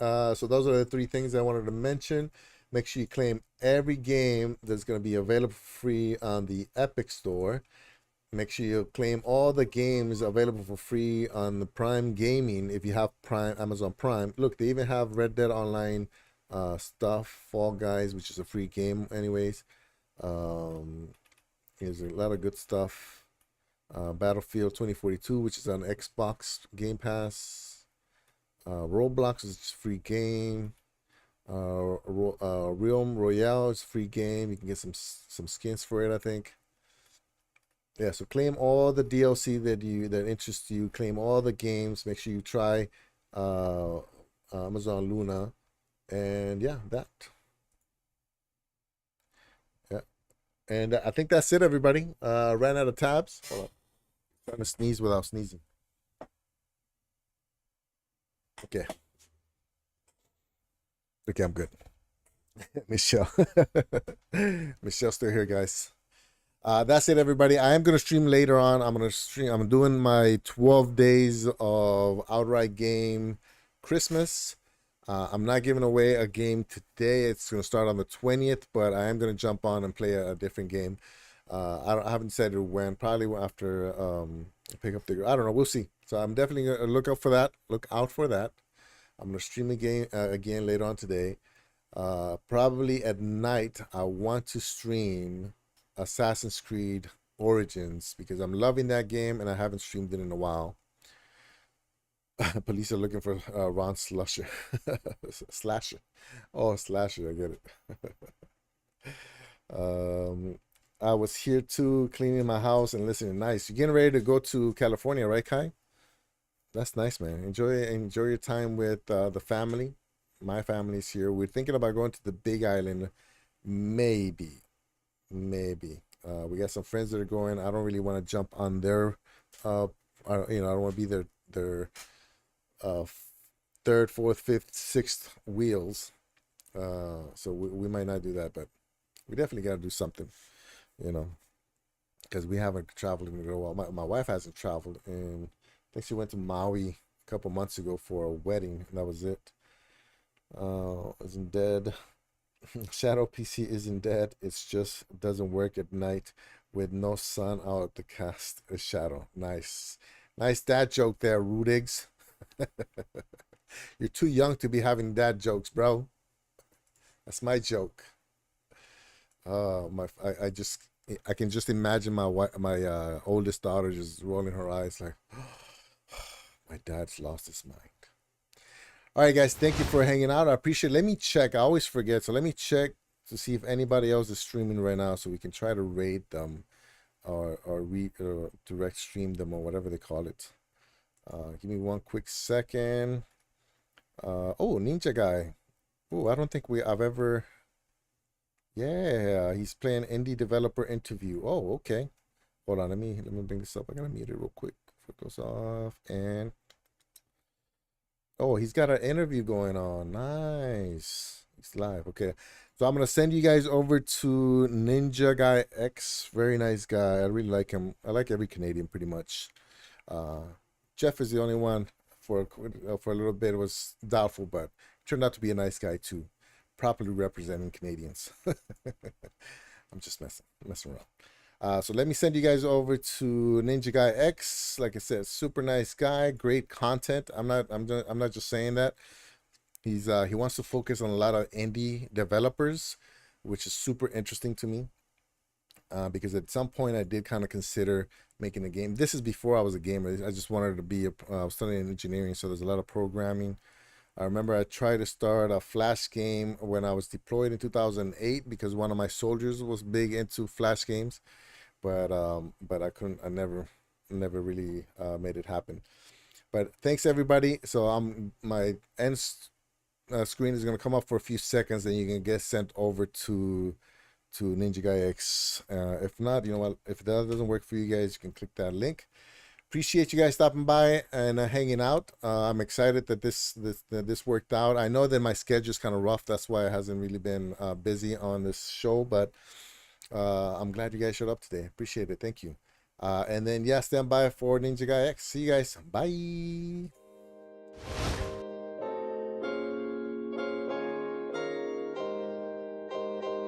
So those are the three things I wanted to mention. Make sure you claim every game that's going to be available for free on the Epic Store. Make sure you claim all the games available for free on the Prime Gaming if you have Prime, Amazon Prime. Look, they even have Red Dead Online stuff, Fall Guys, which is a free game anyways. There's a lot of good stuff. Battlefield 2042, which is on Xbox Game Pass. Roblox is a free game. Realm Royale is a free game. You can get some skins for it, I think. Yeah, so claim all the DLC that interests you. Claim all the games. Make sure you try Amazon Luna, and yeah, that. Yeah, and I think that's it, everybody. Ran out of tabs. Hold on. Trying to sneeze without sneezing. Okay. Okay, I'm good. Michelle. Michelle's still here, guys. That's it, everybody. I am going to stream later on. I'm doing my 12 days of outright game Christmas. I'm not giving away a game today. It's going to start on the 20th, but I am going to jump on and play a different game. I haven't said when. Probably after pick up the. I don't know. We'll see. So I'm definitely going to look out for that. I'm going to stream again later on today. Probably at night, I want to stream Assassin's Creed Origins because I'm loving that game and I haven't streamed it in a while. Police are looking for Ron Slasher. Slasher. Oh, Slasher, I get it. I was here too, cleaning my house and listening. Nice. You're getting ready to go to California, right, Kai? That's nice, man. Enjoy your time with the family. My family's here. We're thinking about going to the Big Island, maybe. We got some friends that are going. I don't really want to jump on their I don't want to be their third, fourth, fifth, sixth wheels. So we might not do that, but we definitely got to do something, because we haven't traveled in a while. My wife hasn't traveled, and I think she went to Maui a couple months ago for a wedding, and that was it. Isn't dead. Shadow PC isn't dead. It's just doesn't work at night with no sun out the cast a shadow. Nice dad joke there, Rudigs. You're too young to be having dad jokes, bro. That's my joke. I can just imagine my oldest daughter just rolling her eyes like, my dad's lost his mind. All right, guys, thank you for hanging out. I appreciate it. Let me check. I always forget. So let me check to see if anybody else is streaming right now so we can try to raid them or direct stream them or whatever they call it. Give me one quick second. Oh, Ninja Guy. Oh, I don't think I've ever. Yeah, he's playing indie developer interview. Oh, okay. Hold on, let me bring this up. I gotta mute it real quick. Put those off and. Oh, he's got an interview going on. Nice. He's live. Okay. So I'm going to send you guys over to Ninja Guy X. Very nice guy. I really like him. I like every Canadian pretty much. Jeff is the only one for a little bit. It was doubtful, but turned out to be a nice guy too. Properly representing Canadians. I'm just messing around. So let me send you guys over to Ninja Guy X. Like I said, super nice guy, great content. I'm not just saying that. He wants to focus on a lot of indie developers, which is super interesting to me. Because at some point I did kind of consider making a game. This is before I was a gamer. I just wanted to be I was studying engineering, so there's a lot of programming. I remember I tried to start a Flash game when I was deployed in 2008 because one of my soldiers was big into Flash games. But I couldn't. I never really made it happen. But thanks everybody. So my end screen is gonna come up for a few seconds, and you can get sent over to Ninja Guy X. If not, you know what? If that doesn't work for you guys, you can click that link. appreciate you guys stopping by and hanging out. I'm excited that this worked out. I know that my schedule is kind of rough. That's why I hasn't really been busy on this show, but I'm glad you guys showed up today. Appreciate it. Thank you. And then, yeah, stand by for Ninja Guy X. See you guys. Bye.